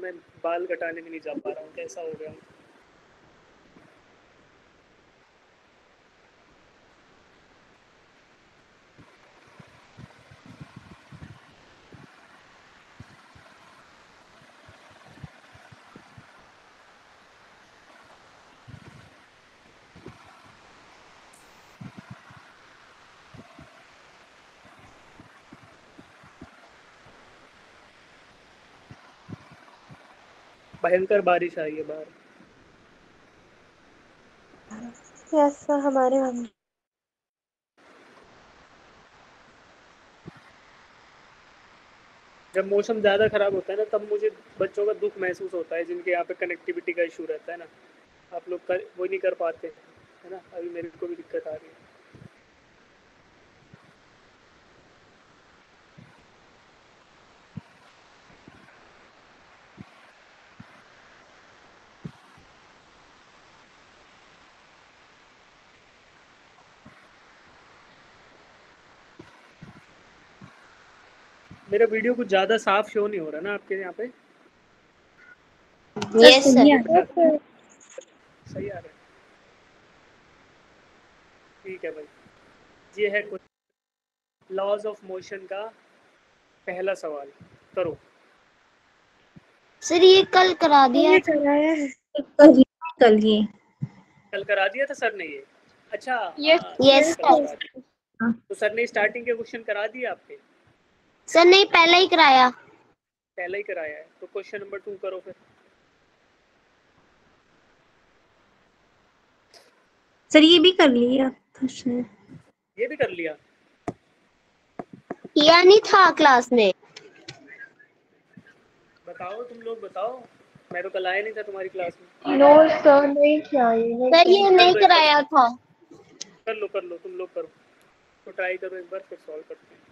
मैं बाल कटाने भी नहीं जा पा रहा हूँ, कैसा हो गया। भयंकर बारिश आई है बाहर। यस सर, हमारे वहाँ भी। जब मौसम ज़्यादा ख़राब होता है ना, तब मुझे बच्चों का दुख महसूस होता है, जिनके यहाँ पे कनेक्टिविटी का इशू रहता है ना। आप लोग वो नहीं कर पाते, है ना। अभी मेरे को भी दिक्कत आ रही है। मेरा वीडियो कुछ ज़्यादा साफ शो नहीं हो रहा ना आपके यहाँ पे? Yes sir. सही आ रहा है, ठीक है भाई। ये है कुछ लॉज ऑफ मोशन का पहला सवाल, करो। सर ये कल करा दिया कराया है कल ये कल करा दिया था सर ने ये? अच्छा यस सर। तो सर ने स्टार्टिंग के क्वेश्चन करा दिए आपके? सर नहीं, पहले ही कराया। पहले ही कराया है, तो क्वेश्चन नंबर 2 करो फिर। सर ये भी कर लिया ये भी कर लिया? किया नहीं था क्लास में। बताओ, तुम लोग बताओ, मैं तो कल आया नहीं था तुम्हारी क्लास में। नो सर, नहीं किया ये। सर ये नहीं कराया था। कर लो तुम लोग करो, तो ट्राई करो एक बार, फिर सॉल्व करते हैं।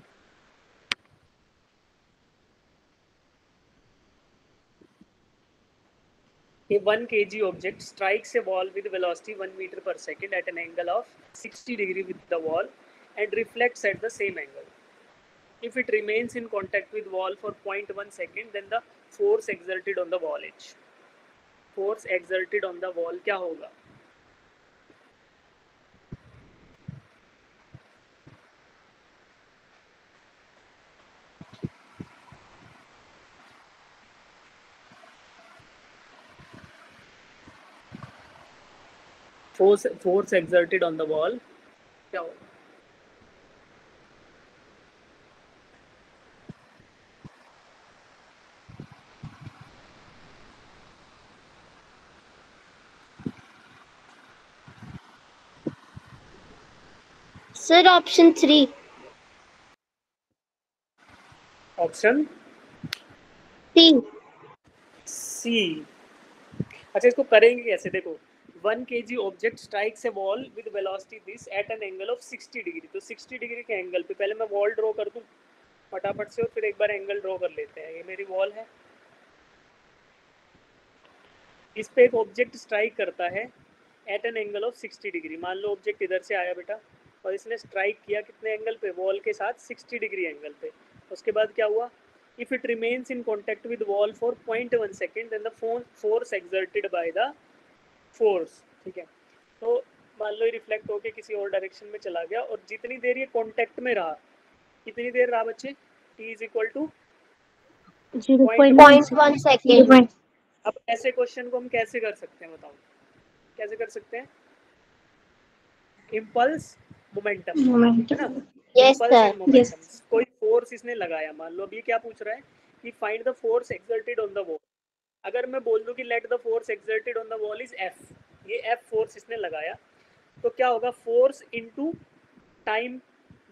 A 1 kg object strikes a wall with velocity 1 meter per second at an angle of 60 degree with the wall and reflects at the same angle. If it remains in contact with wall for 0.1 second, then the force exerted on the wall H. Force exerted on the wall क्या होगा? Force exerted on the wall क्या होगा? Sir option 3। Option C. अच्छा, इसको करेंगे कैसे? देखो, 1 kg object strikes a wall with velocity this at an angle of 60 degree. तो 60 डिग्री के एंगल पे पहले मैं वॉल ड्रॉ कर दूं फटाफट से, और फिर एक बार एंगल ड्रॉ कर लेते हैं। ये मेरी वॉल है, इस पे एक ऑब्जेक्ट स्ट्राइक करता है at an angle of 60 degree. मान लो ऑब्जेक्ट इधर से आया बेटा, और इसने स्ट्राइक किया कितने एंगल पे? वॉल के साथ 60 डिग्री एंगल पे। उसके बाद क्या हुआ? If it remains in contact with wall for 0.1 second, then the force exerted by the force, ठीक है। तो मान लो ये रिफ्लेक्ट होके किसी और डायरेक्शन में चला गया, और जितनी देर ये कॉन्टैक्ट में रहा, कितनी देर रहा बच्चे? T is equal to 0.1 second. अब ऐसे क्वेश्चन को हम कैसे कर सकते हैं बताओ? कैसे कर सकते हैं? इम्पल्स मोमेंटम, है ना। Yes impulse sir. And momentum. कोई फोर्स इसने लगाया, मान लो अभी क्या पूछ रहा है कि find the force exerted on the wall. अगर मैं बोल दूं कि let the force exerted on the wall is F, ये F फोर्स इसने लगाया, तो क्या होगा? Force into time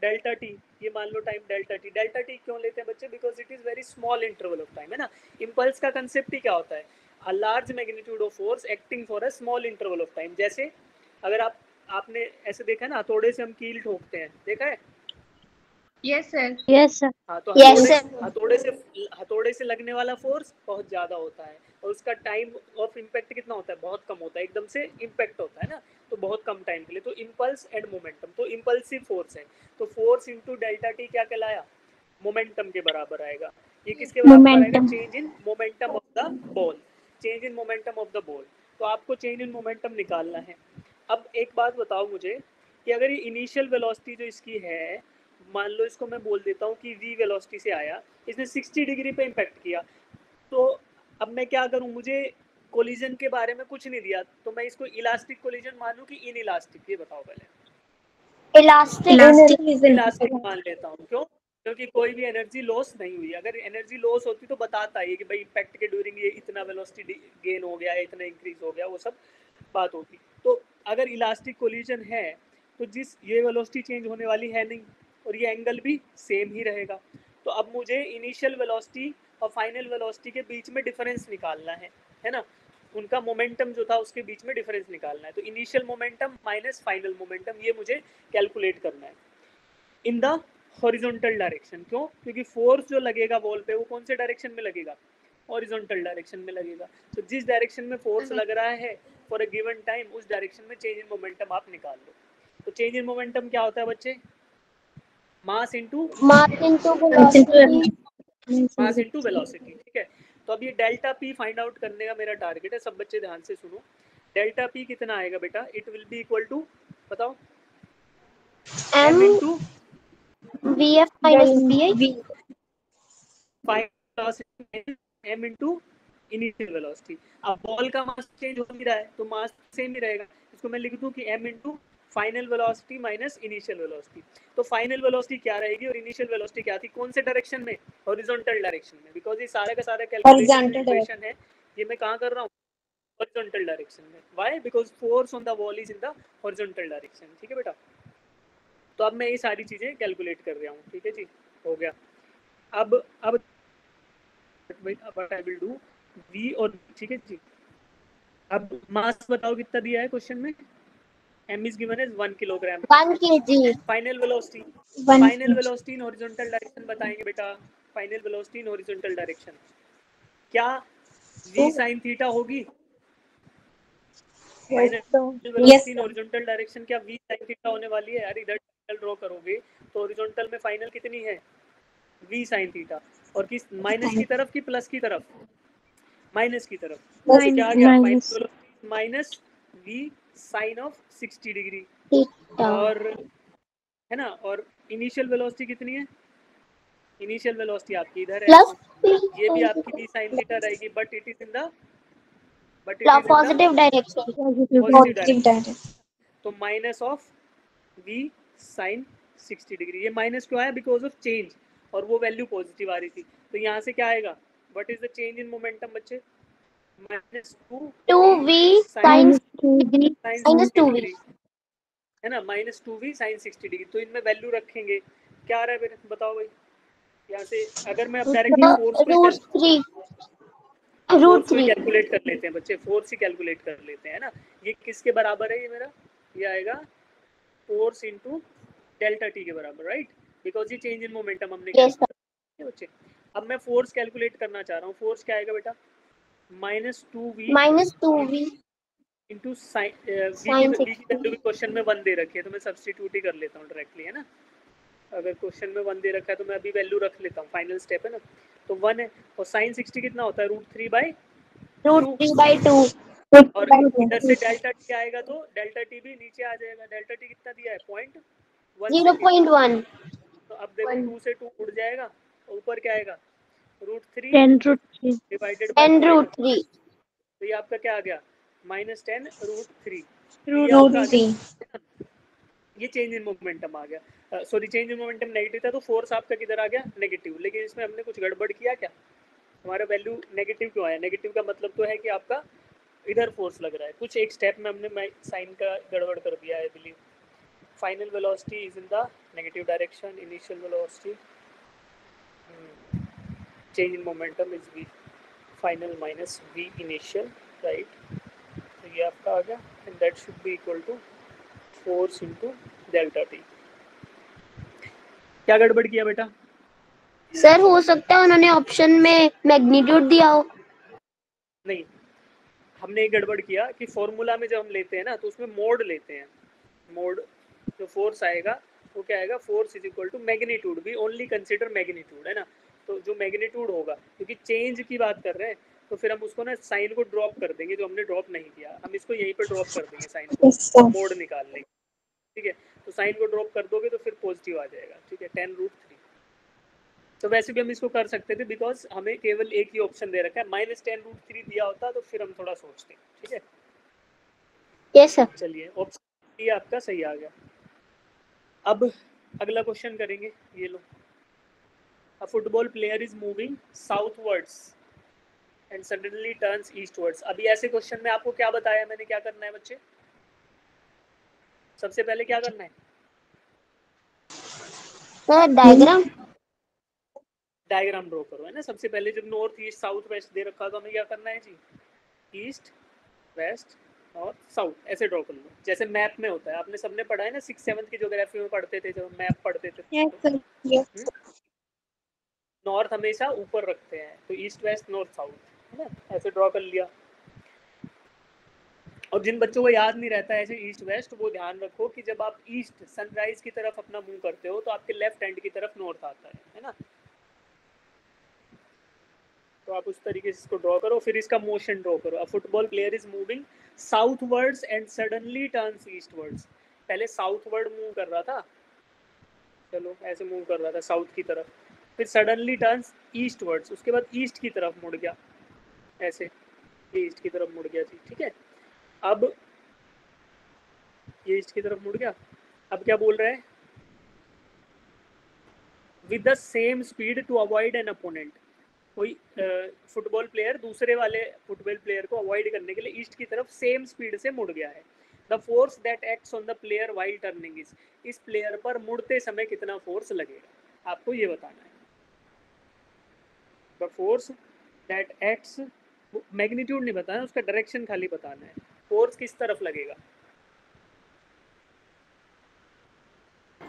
delta T. ये मान लो time delta T. Delta T क्यों लेते हैं बच्चे? Because it is very small interval of time, है ना। इम्पल्स का कंसेप्ट ही क्या होता है? A large magnitude of force acting for a small interval of time. जैसे अगर आपने ऐसे देखा है ना, हथौड़े से हम कील ठोकते हैं, देखा है? Yes sir. Yes sir. हाँ, तो यस सर। हथौड़े से लगने वाला फोर्स बहुत ज्यादा होता है, और उसका टाइम ऑफ इम्पैक्ट कितना होता है? बहुत कम होता है, एकदम से इम्पैक्ट होता है ना, तो बहुत कम टाइम के लिए। तो इम्पल्स एंड मोमेंटम, तो इम्पल्सिव फोर्स है, तो फोर्स इनटू डेल्टा टी क्या कहलाया? मोमेंटम के बराबर आएगा। ये किसके बराबर आएगा? Change in momentum of the ball, change in momentum of the ball. तो आपको चेंज इन मोमेंटम निकालना है। अब एक बात बताओ मुझे कि अगर ये इनिशियल वेलोसिटी जो इसकी है, मान लो इसको मैं बोल देता हूँ कि v वेलोसिटी से आया, इसने 60 डिग्री पे इम्पैक्ट किया, तो अब मैं क्या करूँ, मुझे कोलिजन के बारे में कुछ नहीं दिया, तो मैं इसको इलास्टिक कोलिजन मानूं कि इन इलास्टिक, ये बताओ पहले। इलास्टिक इलास्टिक मान लेता हूँ, क्यों? क्योंकि कोई भी एनर्जी लॉस नहीं हुई। अगर एनर्जी लॉस होती तो बताता है कि भाई इम्पैक्ट के ड्यूरिंग ये इतना वेलोसिटी गेन हो गया, इतना इंक्रीज हो गया, वो सब बात होती। तो अगर इलास्टिक कोलिजन है तो जिस ये वेलोसिटी चेंज होने वाली है नहीं, और ये एंगल भी सेम ही रहेगा। तो अब मुझे इनिशियल वेलोसिटी और फाइनल वेलोसिटी के बीच में डिफरेंस निकालना है ना, उनका मोमेंटम जो था उसके बीच में डिफरेंस निकालना है। तो initial momentum minus final momentum, ये मुझे कैलकुलेट करना है इन द हॉरिजॉन्टल डायरेक्शन। क्यों? क्योंकि फोर्स जो लगेगा वॉल पे वो कौन से डायरेक्शन में लगेगा? हॉरिजॉन्टल डायरेक्शन में लगेगा। तो जिस डायरेक्शन में फोर्स लग रहा है फॉर अ गिवन टाइम, उस डायरेक्शन में चेंज इन मोमेंटम आप निकाल लो। तो चेंज इन मोमेंटम क्या होता है बच्चे? Mass into velocity. ठीक है, तो अब ये डेल्टा पी फाइंड आउट करने का मेरा टारगेट है। सब बच्चे ध्यान से सुनो, डेल्टा पी कितना आएगा बेटा? It will be equal to, बताओ, m into VF minus VI m into initial velocity. अब बॉल का मास चेंज हो नहीं रहा है तो मास सेम ही रहेगा। इसको मैं लिख दूं कि m into final velocity minus initial velocity. तो फाइनल वेलोसिटी क्या रहेगी और इनिशियल वेलोसिटी क्या थी? कौन से डायरेक्शन में? हॉरिजॉन्टल डायरेक्शन में। बिकॉज ये सारा का सारा कैलकुलेशन इक्वेशन है, ये मैं कहाँ कर रहा हूँ? हॉरिजॉन्टल डायरेक्शन में। Why? Because force on the wall is in the horizontal direction. ठीक है बेटा, तो अब मैं ये सारी चीजें कैलकुलेट कर रहा हूँ। ठीक है जी, हो गया। अब what I will do v और ठीक है जी। अब मास बताओ कितना दिया है क्वेश्चन में? m is given as 1 kilogram. 1 kg final velocity in horizontal direction बताएंगे बेटा। Final velocity in horizontal direction क्या v sin थीटा होगी? Final velocity in horizontal direction क्या v sin थीटा होने वाली है? यार इधर ड्रॉ करोगे तो हॉरिजॉन्टल में फाइनल कितनी है? v sin theta. और किस माइनस की तरफ कि प्लस की तरफ? माइनस की तरफ। तो क्या आ गया? Final velocity minus v sin of 60 degree. और है ना, और इनिशियल वेलोसिटी कितनी है? इनिशियल वेलोसिटी आपकी इधर है, ये भी आपकी v sin थीटा रहेगी, but it is in the positive direction positive direction. तो minus of v sin 60 degree. ये माइनस क्यों आया? बिकॉज ऑफ चेंज, और वो वैल्यू पॉजिटिव आ रही थी। तो यहाँ से क्या आएगा? What is the change in momentum बच्चे? Minus 2v sin 2v degree है ना, माइनस 2v sin 60 डिग्री। तो इनमें वैल्यू रखेंगे, क्या आ रहा है बताओ भाई? यहाँ से अगर मैं अब डायरेक्टली फोर्स को कैलकुलेट कर लेते हैं बच्चे, फोर्स ही कैलकुलेट कर लेते हैं ना। ये किसके बराबर है? ये मेरा ये आएगा फोर्स इनटू डेल्टा टी के बराबर, राइट? बिकॉज ये चेंज इन मोमेंटम हमने किया बच्चे। अब मैं फोर्स कैलकुलेट करना चाह रहा हूँ। फोर्स क्या आएगा बेटा? Minus 2v into sine v की वैल्यू भी क्वेश्चन में 1 दे रखी है, तो मैं सब्स्टिट्यूट ही कर लेता हूँ डायरेक्टली, है ना। अगर क्वेश्चन में 1 दे रखा है तो मैं अभी वैल्यू रख लेता हूँ, फाइनल स्टेप है ना। तो 1 है, और साइन 60 कितना होता है? √3/2। और इधर से डेल्टा टी आएगा तो डेल्टा टी भी नीचे आ जाएगा। डेल्टा टी कितना दिया है? 0.1। तो अब देखो 2 से 2 उड़ जाएगा, ऊपर क्या आएगा? √3 डिवाइडेड बाय 10√3। तो ये आपका क्या आ गया? -10√3। ये चेंज इन मोमेंटम आ गया। Sorry, change in momentum negative था, तो फोर्स आपका किधर आ गया? नेगेटिव। लेकिन इसमें हमने कुछ गड़बड़ किया क्या? हमारा वैल्यू नेगेटिव क्यों आया? नेगेटिव का मतलब तो है कि आपका इधर फोर्स लग रहा है। कुछ एक स्टेप में हमने साइन का गड़बड़ कर दिया है, believe. Final velocity is in the negative direction, initial velocity change in momentum is v final minus v initial, right? तो ये आपका आ गया, and that should be equal to force into delta t. क्या गड़बड़ किया बेटा? सर हो सकता है उन्होंने ऑप्शन में मैग्नीट्यूड दिया हो। नहीं, हमने एक गड़बड़ किया कि फॉर्मूला में जब हम लेते हैं ना तो उसमें मोड लेते हैं। मोड जो फोर्स आएगा वो क्या आएगा? Force is equal to magnitude. We only consider magnitude, है ना। तो जो मैग्नीट्यूड होगा, क्योंकि चेंज की बात कर रहे हैं, तो फिर हम उसको ना साइन को ड्रॉप कर देंगे, जो हमने ड्रॉप नहीं किया हम इसको यहीं पे ड्रॉप कर देंगे साइन को, मोड निकाल लेंगे, ठीक है। तो साइन को ड्रॉप कर दोगे तो फिर पॉजिटिव आ जाएगा, ठीक है, 10√3। तो वैसे भी हम इसको कर सकते थे बिकॉज हमें केवल एक ही ऑप्शन दे रखा है, -10√3 दिया होता तो फिर हम थोड़ा सोचते, ठीक है। Yes sir. चलिए ऑप्शन ये आपका सही आ गया। अब अगला क्वेश्चन करेंगे, ये लो। A football player is moving southwards and suddenly turns eastwards। अभी ऐसे क्वेश्चन में आपको क्या बताया मैंने, क्या करना है बच्चे? सबसे पहले क्या करना है? सर डायग्राम ड्रॉ करो, है ना। सबसे पहले जब नॉर्थ ईस्ट साउथ वेस्ट दे रखा तो हमें क्या करना है जी? ईस्ट वेस्ट नॉर्थ साउथ ऐसे ड्रॉ कर लो, जैसे मैप में होता है। आपने सबने पढ़ा है ना 6th 7th की ज्योग्राफी में पढ़ते थे जब मैप पढ़ते थे। Yes sir, yes. नॉर्थ हमेशा ऊपर रखते हैं, तो ईस्ट वेस्ट नॉर्थ साउथ, है ना, ऐसे ड्रॉ कर लिया। और जिन बच्चों को याद नहीं रहता है ऐसे ईस्ट वेस्ट, वो ध्यान रखो कि जब आप ईस्ट सनराइज की तरफ अपना मूव करते हो तो आपके लेफ्ट हैंड की तरफ नॉर्थ आता है ना। तो आप उस तरीके से इसको ड्रॉ करो, फिर इसका मोशन ड्रॉ करो। अ football player is moving southwards and suddenly turns eastwards. पहले साउथवर्ड मूव कर रहा था, चलो ऐसे मूव कर रहा था साउथ की तरफ, फिर सडनली टर्न्स ईस्टवर्ड्स, उसके बाद ईस्ट की तरफ मुड़ गया, ऐसे ये ईस्ट की तरफ मुड़ गया जी, ठीक है। अब ये ईस्ट की तरफ मुड़ गया। अब क्या बोल रहे हैं? With the same speed to avoid an opponent. कोई फुटबॉल प्लेयर दूसरे वाले फुटबॉल प्लेयर को अवॉइड करने के लिए ईस्ट की तरफ सेम स्पीड से मुड़ गया है। The force that acts on the player while turning is. इस प्लेयर पर मुड़ते समय कितना फोर्स लगेगा, आपको ये बताना है। The force that acts, magnitude नहीं बताना, उसका डायरेक्शन खाली बताना है। फोर्स किस तरफ लगेगा?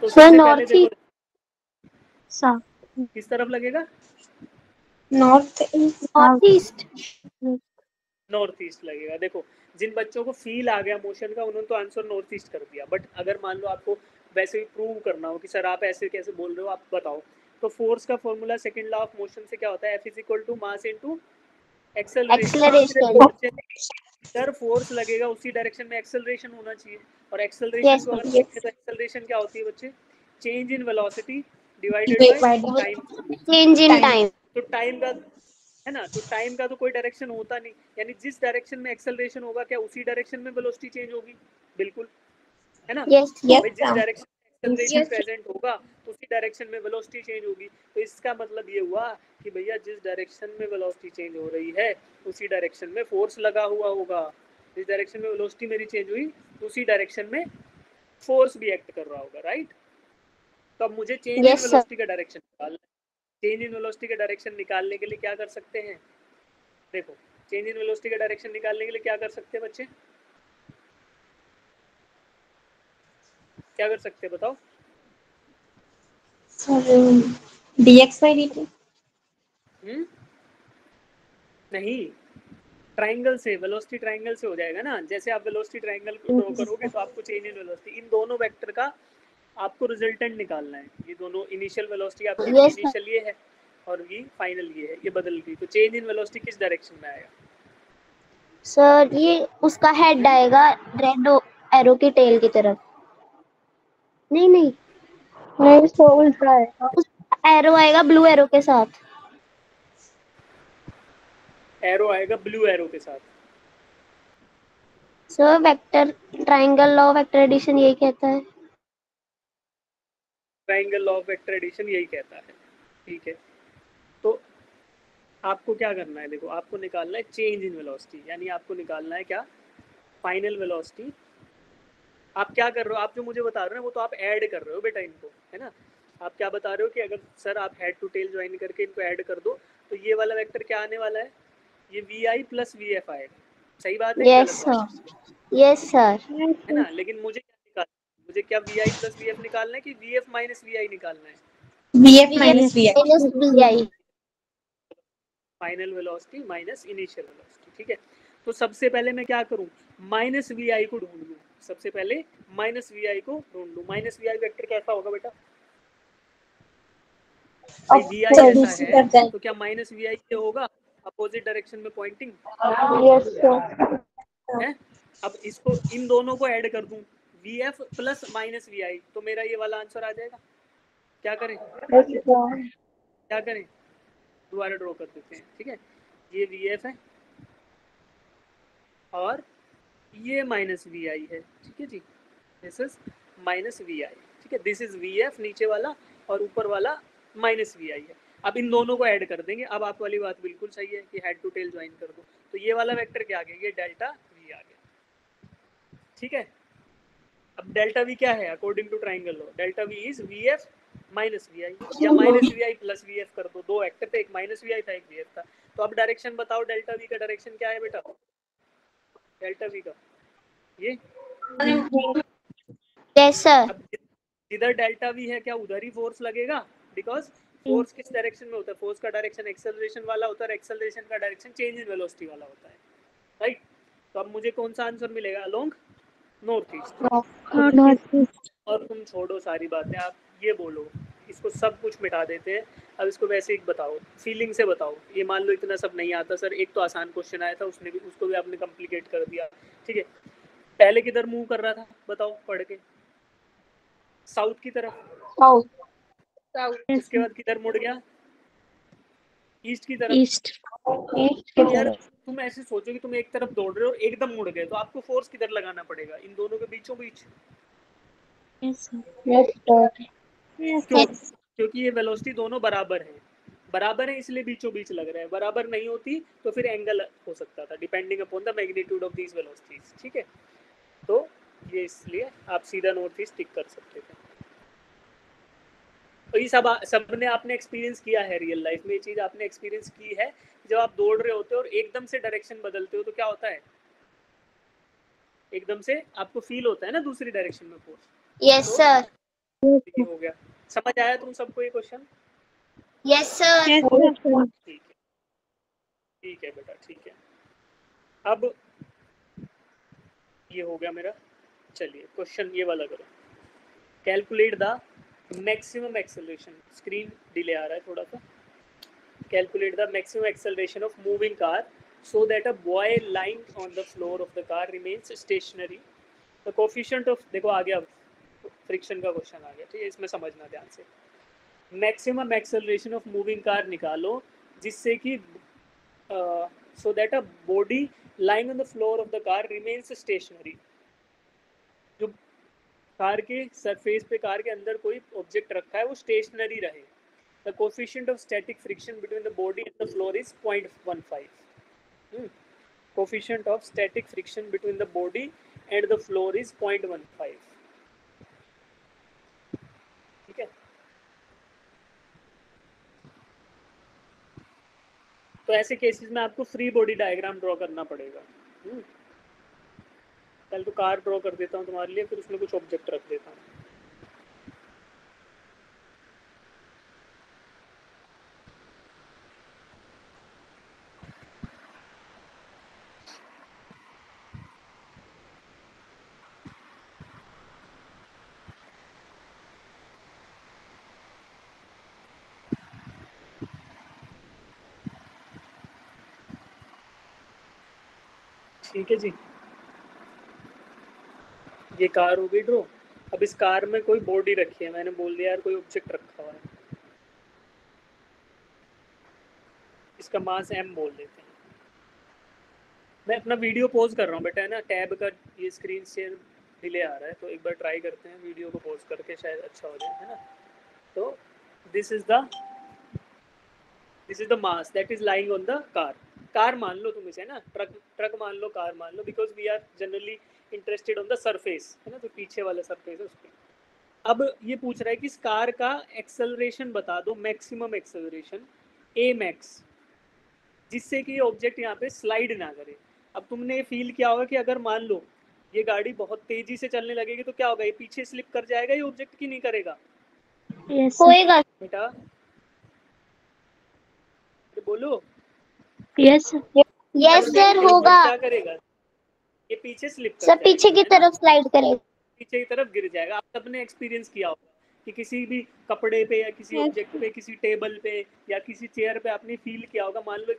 तो सबसे पहले देखो किस तरफ लगेगा? North east. नॉर्थ ईस्ट लगेगा। देखो जिन बच्चों को फील आ गया मोशन का उन्होंने तो आंसर नॉर्थ ईस्ट कर दिया, बट अगर मान लो आपको वैसे ही प्रूव करना हो कि सर आप ऐसे कैसे बोल रहे हो, आप बताओ। तो फोर्स का formula second law of motion से क्या होता है? F = मास इनटू एक्सेलरेशन। सर फोर्स लगेगा उसी डायरेक्शन में एक्सेलरेशन होना चाहिए, और एक्सेलरेशन को अगर देखें तो एक्सेलरेशन क्या होती है बच्चे? Change in velocity divided by time. Change in time. तो टाइम का है ना, तो टाइम का तो कोई डायरेक्शन होता नहीं, यानी जिस डायरेक्शन में एक्सेलरेशन होगा क्या उसी डायरेक्शन में वेलोसिटी चेंज होगी? बिल्कुल, है ना। यस भाई जिस डायरेक्शन में एक्सेलरेशन प्रेजेंट होगा उसी डायरेक्शन में वेलोसिटी चेंज होगी। तो इसका मतलब ये हुआ कि भैया जिस डायरेक्शन में वेलोसिटी चेंज हो रही है उसी डायरेक्शन में फोर्स लगा हुआ होगा। जिस डायरेक्शन में वेलोसिटी मेरी चेंज हुई उसी डायरेक्शन में फोर्स भी एक्ट कर रहा होगा, राइट। तो अब मुझे चेंज इन वेलोसिटी का डायरेक्शन निकालना है। चेंज इन वेलोसिटी का डायरेक्शन निकालने के लिए क्या कर सकते हैं? देखो चेंज इन वेलोसिटी का डायरेक्शन निकालने के लिए क्या कर सकते हैं बच्चे? क्या कर सकते हैं बताओ? dx/dt। नहीं, ट्रायंगल से, वेलोसिटी ट्रायंगल से हो जाएगा ना। जैसे आप वेलोसिटी ट्रायंगल को ड्रॉ करोगे तो आपको चेंज इन वेलोसिटी, इन दोनों वेक्टर का आपको रिजल्टेंट निकालना है। ये दोनों इनिशियल वेलोसिटी आपकी इनिशियल ये है और ये फाइनल ये है, ये बदल गई। तो चेंज इन वेलोसिटी किस डायरेक्शन में आएगा? सर ये उसका हेड आएगा रेड एरो की टेल की तरफ। नहीं तो उल्टा है। एरो आएगा ब्लू एरो के साथ। एरो आएगा ब्लू एरो के साथ। Sir vector triangle law vector addition यही कहता है। Triangle law of vector addition यही कहता है, ठीक है। तो आपको क्या करना है? देखो आपको निकालना है चेंज इन वेलोसिटी, यानी आपको निकालना है क्या? Final velocity. आप क्या कर रहे हो? आप जो मुझे बता रहे हो वो तो आप ऐड कर रहे हो बेटा इनको, है ना। आप क्या बता रहे हो कि अगर सर आप हेड टू टेल ज्वाइन करके इनको ऐड कर दो तो ये वाला वेक्टर क्या आने वाला है? ये vi + vf आएगा। सही बात है? यस सर है ना। लेकिन मुझे क्या निकालना है? मुझे क्या vi + vf निकालना है कि vf - vi निकालना है? vi। Final velocity minus initial velocity, ठीक है। तो सबसे पहले मैं क्या करूं? -vi को ढूंढ लूं। सबसे पहले -vi को ढूंढ लूं। -vi वेक्टर कैसा होगा बेटा? भाई vi ऐसा है तो क्या -vi ये होगा? अपोजिट डायरेक्शन में पॉइंटिंग Yes, sir. है। अब इसको इन दोनों को ऐड कर दूं VF प्लस माइनस VI, तो मेरा ये वाला आंसर आ जाएगा। क्या करें Yes, sir. क्या करें, दोबारा ड्रॉ कर देते हैं, ठीक है। ये VF है और ये माइनस VI है, ठीक है जी। दिस इज माइनस VI, ठीक है। दिस इज VF नीचे वाला और ऊपर वाला माइनस VI है। अब इन दोनों को ऐड कर देंगे। अब आप वाली बात बिल्कुल सही है कि हेड टू टेल ज्वाइन कर दो, तो ये वाला वेक्टर क्या आ गया, ये डेल्टा V आ गया, ठीक है। अब डेल्टा V क्या है according to triangle law, delta V is VF minus VI या माइनस VI प्लस VF कर दो। दो वेक्टर थे, एक माइनस VI था एक VF था। तो अब डायरेक्शन बताओ डेल्टा V का डायरेक्शन क्या है बेटा, डेल्टा V का ये। Yes sir. अब जिधर डेल्टा V है क्या उधर ही फोर्स लगेगा, बिकॉज फोर्स किस डायरेक्शन में होता है, फोर्स का डायरेक्शन एक्सेलरेशन वाला होता है, एक्सेलरेशन का डायरेक्शन चेंज इन वेलोसिटी वाला होता है, राइट। तो अब मुझे कौन सा आंसर मिलेगा, अलोंग नॉर्थ ईस्ट। और तुम छोड़ो सारी बातें, आप ये बोलो, इसको सब कुछ मिटा देते हैं। अब इसको वैसे ही बताओ, फीलिंग से बताओ। ये मान लो इतना सब नहीं आता सर, एक तो आसान क्वेश्चन आया था उसने भी, उसको भी आपने कॉम्प्लिकेट कर दिया, ठीक है। पहले किधर मूव कर रहा था बताओ पढ़ के, साउथ की तरफ। South. उसके बाद किधर मुड़ गया, ईस्ट की तरफ। ईस्ट। East. अब यार तुम ऐसे सोचो कि तुम एक तरफ दौड़ रहे हो और एकदम मुड़ गए, तो आपको फोर्स किधर लगाना पड़ेगा, इन दोनों के बीचों बीच। Yes, sir. क्यों, क्योंकि ये वेलोसिटी दोनों बराबर है, बराबर है इसलिए बीचों बीच लग रहा है। बराबर नहीं होती तो फिर एंगल हो सकता था, depending upon the magnitude of these velocities, ठीक है। तो ये इसलिए आप सीधा नॉर्थ ईस्ट टिक कर सकते थे। तो ये सब ने आपने एक्सपीरियंस किया है रियल लाइफ में, ये चीज आपने एक्सपीरियंस की है। जब आप दौड़ रहे होते हो और एकदम से डायरेक्शन बदलते हो तो क्या होता है, एकदम से आपको फील होता है ना दूसरी डायरेक्शन में फोर्स। Yes sir. ये हो गया, समझ आया तुम सबको ये क्वेश्चन? Yes sir. ठीक है, ठीक है बेटा, ठीक है। अब ये हो गया मेरा, चलिए क्वेश्चन ये वाला करो। Calculate the maximum acceleration, screen delay आ रहा है थोड़ा सा। Calculate the maximum acceleration of moving car so that a boy lying on the floor of the car remains stationary. The coefficient of, देखो आ गया फ्रिक्शन का क्वेश्चन आ गया, ठीक है, इसमें समझना ध्यान से। Maximum acceleration of moving car निकालो जिससे कि so that a body lying on the floor of the car remains stationary. जो कार के सरफेस पे, कार के अंदर कोई ऑब्जेक्ट रखा है वो स्टेशनरी रहे। The coefficient of static friction between the body and the floor is 0.15. Coefficient of static friction between the body and the floor is 0.15, ठीक है। तो ऐसे केसेस में आपको फ्री बॉडी डायग्राम ड्रॉ करना पड़ेगा। पहले तो कार ड्रॉ कर देता हूँ तुम्हारे लिए, फिर उसमें कुछ ऑब्जेक्ट रख देता हूँ। ठीक है जी, ये कार हो गई ड्रॉ। अब इस कार में कोई बॉडी रखी है, मैंने बोल दिया यार कोई ऑब्जेक्ट रखा हुआ है, इसका मास m बोल देते हैं। मैं अपना वीडियो पॉज कर रहा हूँ बेटा, है ना, टैब का ये स्क्रीन शेयर डिले आ रहा है, तो एक बार ट्राई करते हैं वीडियो को पॉज करके, शायद अच्छा हो जाए, है ना। तो this is the mass that is lying on the car. Car मान लो तुम इसे ना, ट्रक मान लो, कार मान लो, because we are generally interested on the surface, है ना, तो पीछे वाला सरफेस है उस पर। अब ये पूछ रहा है कि इस कार का एक्सेलरेशन बता दो, मैक्सिमम एक्सेलरेशन ए मैक्स, जिससे कि ये ऑब्जेक्ट यहाँ पे स्लाइड ना करे। अब तुमने ये फील किया होगा कि अगर मान लो ये गाड़ी बहुत तेजी से चलने लगेगी तो क्या होगा, ये पीछे स्लिप कर जाएगा ये ऑब्जेक्ट की नहीं करेगा? होएगा। बेटा बोलो। यस सर होगा। क्या करेगा, ये पीछे स्लिप कर सर जाएगा, पीछे की है ना? तरफ स्लाइड करेगा। पीछे की तरफ गिर जाएगा। आप सबने एक्सपीरियंस किया होगा कि किसी भी कपड़े पे या किसी ऑब्जेक्ट पे, किसी टेबल पे या किसी चेयर पे आपने फील किया होगा, मान लो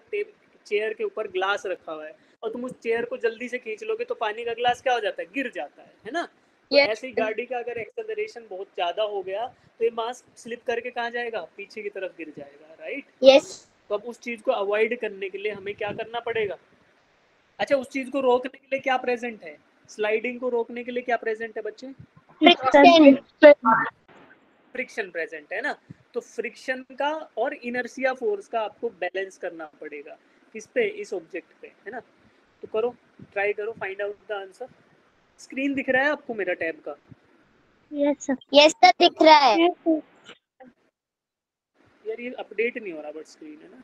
चेयर के ऊपर ग्लास रखा हुआ है और तुम उस चेयर को जल्दी से खींच लोगे तो पानी का ग्लास क्या हो जाता है, गिर जाता है ना। तो Yes. ऐसे ही गाड़ी का अगर एक्सेलरेशन बहुत ज़्यादा हो गया तो ये मास स्लिप करके कहाँ जाएगा, पीछे की तरफ गिर जाएगा, राइट। Yes. तो अब उस चीज़ को अवॉइड करने के लिए हमें क्या करना पड़ेगा। अच्छा, उस चीज़ को रोकने के लिए क्या प्रेजेंट है, स्लाइडिंग को रोकने के लिए क्या प्रेजेंट है बच्चे, Friction. फ्रिक्शन प्रेजेंट है ना। तो फ्रिक्शन का और इनर्शिया फोर्स का आपको बैलेंस करना पड़ेगा, किस पे, इस ऑब्जेक्ट पे, है ना। तो करो, ट्राई करो, find out the answer. Screen दिख रहा है आपको मेरा टैब का? Yes sir. Yes sir, दिख रहा है। यार ये अपडेट नहीं हो रहा बट स्क्रीन, है ना।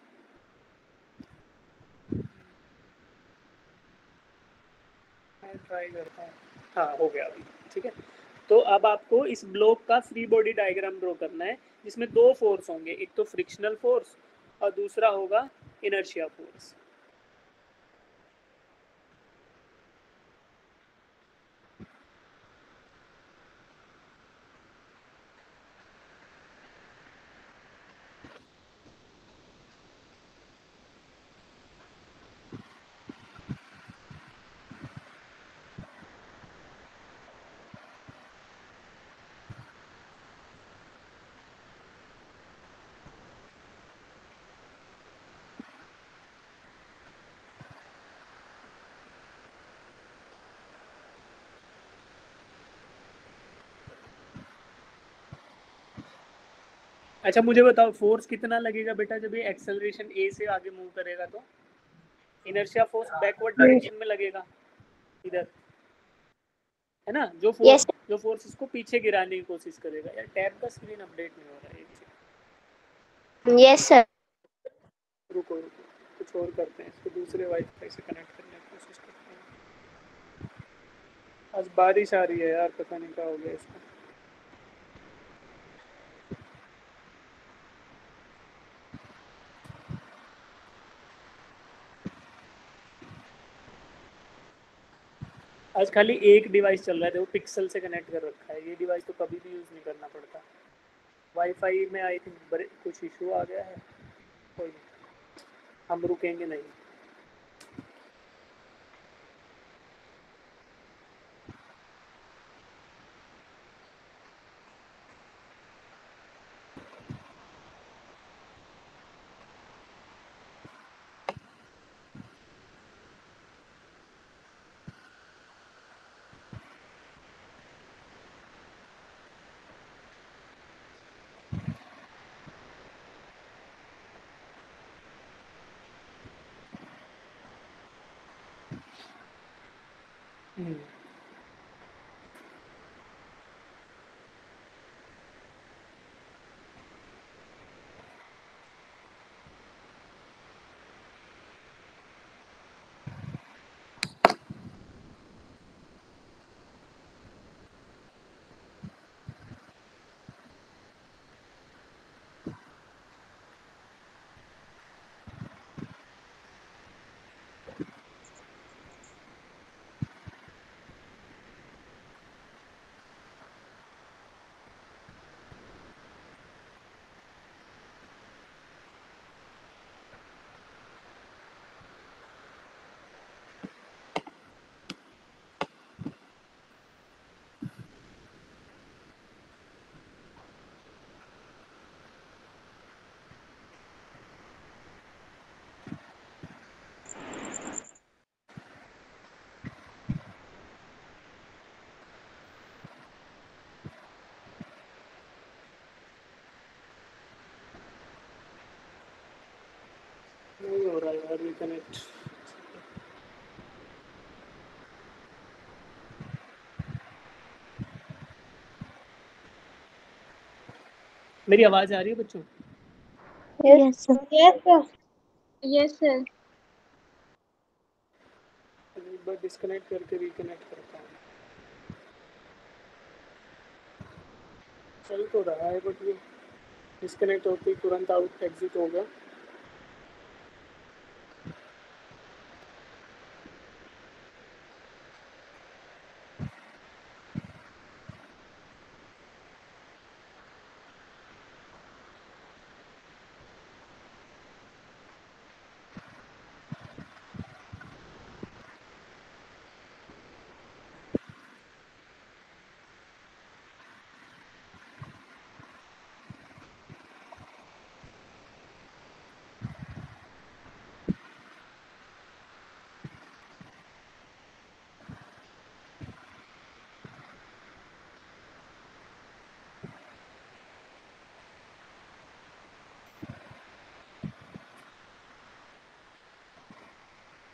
मैं ट्राई करता हूँ, हाँ हो गया अभी, ठीक है। तो अब आपको इस ब्लॉक का फ्री बॉडी डायग्राम ड्रॉ करना है जिसमें दो फोर्स होंगे, एक तो फ्रिक्शनल फोर्स और दूसरा होगा इनर्शिया फोर्स। अच्छा मुझे बताओ, फोर्स कितना लगेगा बेटा जब ये एक्सेलरेशन ए से आगे मूव करेगा तो? इनर्शिया फोर्स बैकवर्ड डायरेक्शन में लगेगा इधर, है ना। Yes. जो फोर्स इसको पीछे गिराने की कोशिश करेगा। यार टैब का स्क्रीन अपडेट नहीं हो रहा है, Yes sir. रुको रुको, कुछ और करते हैं, इसको दूसरे वाईफाई से कनेक्ट करने की कोशिश करते हैं। आज बारिश आ रही है यार, पता नहीं क्या हो गया इसको। आज खाली एक डिवाइस चल रहा है, देखो पिक्सल से कनेक्ट कर रखा है, ये डिवाइस तो कभी भी यूज़ नहीं करना पड़ता। वाईफाई में आई थिंक कुछ इशू आ गया है, कोई नहीं, हम रुकेंगे नहीं। नहीं हो रहा यार रिकनेक्ट। मेरी आवाज़ आ रही है बच्चों? Yes sir. Yes sir. Yes sir. एक बार डिस्कनेक्ट करके रिकनेक्ट करता हूँ। चल तो रहा है बट ये डिस्कनेक्ट होते ही तुरंत आउट एग्जिट हो गया।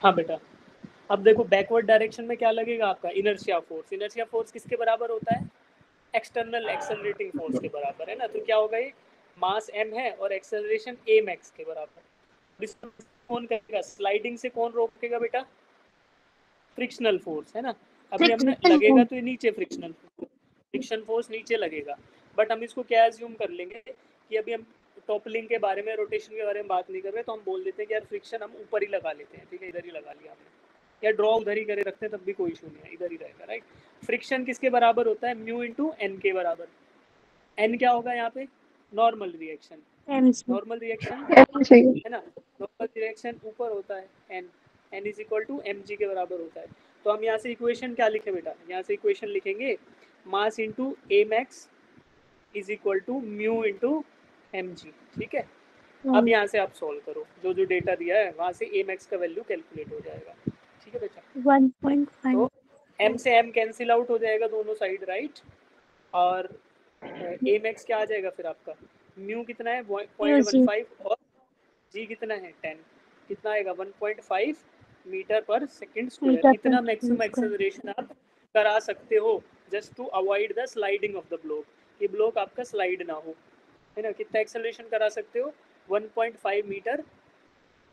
हाँ बेटा, अब देखो बैकवर्ड डायरेक्शन में क्या लगेगा आपका, इनर्शिया फोर्स। इनर्शिया फोर्स किसके बराबर होता है, एक्सटर्नल एक्सेलरेटिंग फोर्स के बराबर है ना। तो क्या होगा, ये मास m है और एक्सेलरेशन a max के बराबर। इसको कौन करेगा, स्लाइडिंग से कौन रोकेगा बेटा, फ्रिक्शनल फोर्स है ना। अभी हमने लगेगा तो ये नीचे फ्रिक्शन फोर्स नीचे लगेगा, बट हम इसको क्या एज्यूम कर लेंगे कि अभी हम टॉपलिंग के बारे में, रोटेशन के बारे में बात नहीं कर रहे, तो हम बोल देते हैं कि यार फ्रिक्शन हम ऊपर ही लगा लेते हैं, ठीक है, इधर ही लगा लिया हमने, या ड्रॉ उधर ही करे रखते हैं तब भी कोई इशू नहीं है, इधर ही रहेगा, राइट। फ्रिक्शन किसके बराबर होता है, म्यू इंटू एन के बराबर। एन क्या होगा यहाँ पे, नॉर्मल रिएक्शन, नॉर्मल रिएक्शन है ना, नॉर्मल रिएक्शन ऊपर होता है, N N is equal to m g के बराबर होता है। तो हम यहाँ से इक्वेशन क्या लिखे बेटा, यहाँ से इक्वेशन लिखेंगे mass into a max is equal to mu into m g, ठीक है। अब यहाँ से आप सॉल्व करो, जो जो डेटा दिया है वहाँ से ए मैक्स का वैल्यू कैलकुलेट हो जाएगा, ठीक है बेटा। 1.5 तो m से m कैंसिल आउट हो जाएगा दोनों साइड, राइट। और ए मैक्स क्या आ जाएगा फिर आपका, म्यू कितना है 0.15 और जी कितना है 10, कितना आएगा 1.5 मीटर पर सेकंड स्क्वायर। इतना मैक्सिमम एक्सेलरेशन आप करा सकते हो just to avoid the sliding of the block, ये ब्लॉक आपका स्लाइड ना हो, है ना। कितना एक्सेलरेशन करा सकते हो, 1.5 मीटर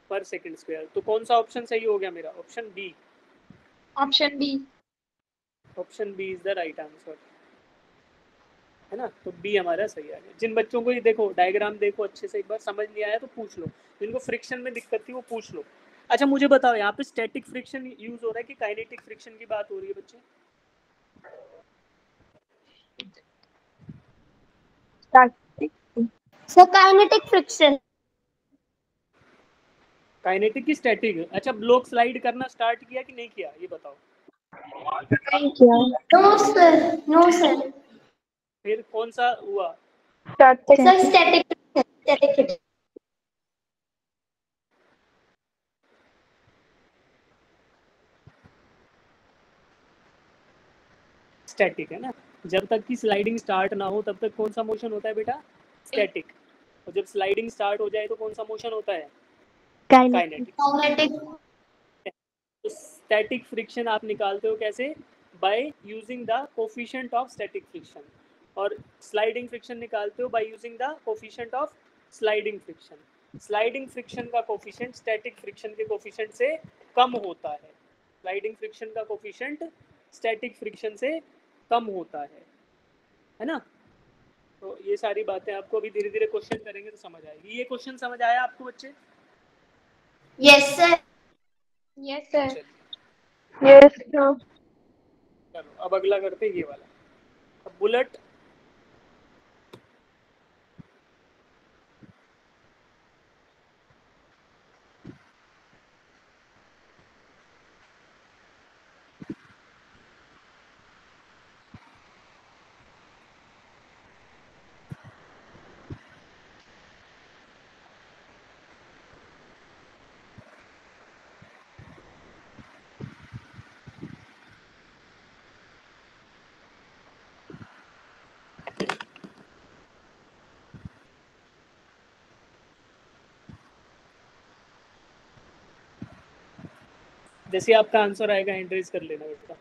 पर सेकंड स्क्वायर। तो कौन सा ऑप्शन सही हो गया मेरा, option B. Option B. Option B is the right answer, है ना। तो बी हमारा सही आ गया। जिन बच्चों को ये देखो डायग्राम देखो अच्छे से, एक बार समझ नहीं आया तो पूछ लो, जिनको फ्रिक्शन में दिक्कत थी वो पूछ लो। अच्छा मुझे बताओ, यहाँ पे स्टैटिक फ्रिक्शन यूज हो रहा है कि काइनेटिक फ्रिक्शन की बात हो रही है बच्चे, सर काइनेटिक फ्रिक्शन। काइनेटिक की स्टैटिक। अच्छा ब्लॉक स्लाइड करना स्टार्ट किया कि नहीं किया, ये बताओ। No sir, no sir. फिर कौन सा हुआ, sir static, static friction. Static है ना। जब तक की स्लाइडिंग स्टार्ट ना हो तब तक कौन सा मोशन होता है बेटा, स्टैटिक। और जब स्लाइडिंग स्टार्ट हो जाए तो कौन सा मोशन होता है, काइनेटिक। तो स्टैटिक फ्रिक्शन आप निकालते हो कैसे, by using the coefficient of static friction, और स्लाइडिंग फ्रिक्शन निकालते हो by using the coefficient of sliding friction. Sliding friction का कोफिशिएंट स्टैटिक फ्रिक्शन के कोफिशिएंट से कम होता है, स्लाइडिंग फ्रिक्शन का कोफिशिएंट स्टैटिक फ्रिक्शन से कम होता है ना। तो ये सारी बातें आपको अभी धीरे धीरे क्वेश्चन करेंगे तो समझ आएगी। ये क्वेश्चन समझ आया आपको बच्चे, yes sir. Yes sir. Yes, sir. चलो अब अगला करते हैं ये वाला। अब बुलेट, जैसे आपका आंसर आएगा एंट्रीज कर लेना बेटा।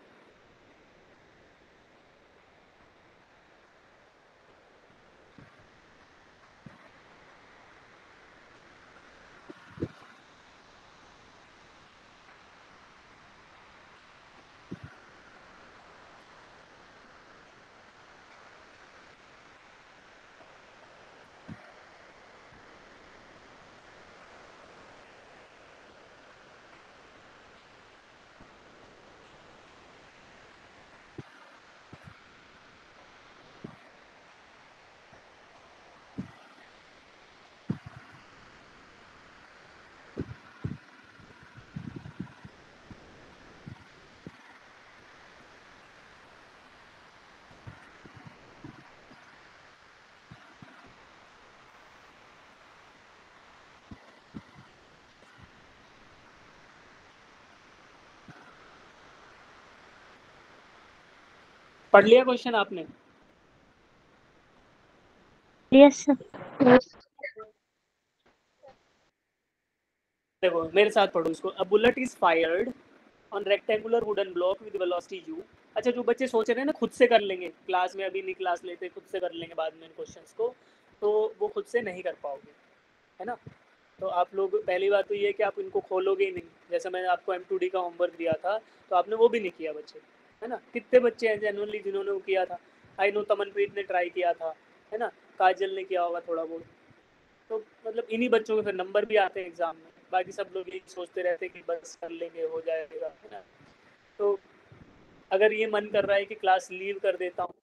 पढ़ लिया क्वेश्चन आपने, Yes, sir. देखो मेरे साथ पढ़ो इसको। A bullet is fired on rectangular wooden block with velocity u। अच्छा, जो बच्चे सोच रहे हैं ना खुद से कर लेंगे क्लास में, अभी नहीं क्लास लेते, खुद से कर लेंगे बाद में इन क्वेश्चंस को, तो वो खुद से नहीं कर पाओगे, है ना। तो आप लोग, पहली बात तो ये है कि आप इनको खोलोगे ही नहीं। जैसे मैंने आपको M2D का होमवर्क दिया था तो आपने वो भी नहीं किया बच्चे, है ना। कितने बच्चे हैं जेन्युइनली जिन्होंने वो किया था? आई नो तमनप्रीत ने ट्राई किया था, है ना, काजल ने किया होगा थोड़ा बहुत। तो मतलब इन्हीं बच्चों के फिर नंबर भी आते हैं एग्जाम में, बाकी सब लोग यही सोचते रहते हैं कि बस कर लेंगे हो जाएगा, है ना। तो अगर ये मन कर रहा है कि क्लास लीव कर देता हूँ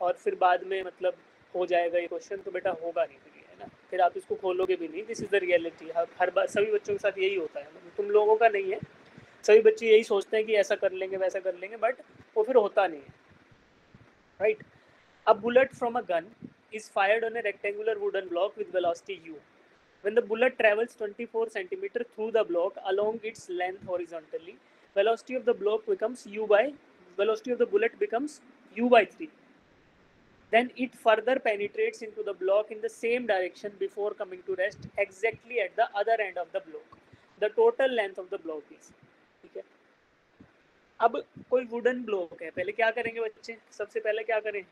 और फिर बाद में मतलब हो जाएगा ये क्वेश्चन, तो बेटा होगा नहीं फिर, है ना। फिर आप इसको खोलोगे भी नहीं। This is the reality. हर बार सभी बच्चों के साथ यही होता है, मतलब तुम लोगों का नहीं है, सभी बच्चे यही सोचते हैं कि ऐसा कर लेंगे वैसा कर लेंगे, बट वो फिर होता नहीं है, right. A bullet from a gun is fired on a rectangular wooden block with velocity u. When the bullet travels 24 centimeter through the block along its length horizontally, velocity of the bullet becomes u by 3. Then it further penetrates into the block in the same direction before coming to rest exactly at the other end of the block. The total length of the block is, ठीक है। अब कोई wooden block है, पहले क्या करेंगे बच्चे? सबसे पहले क्या करें?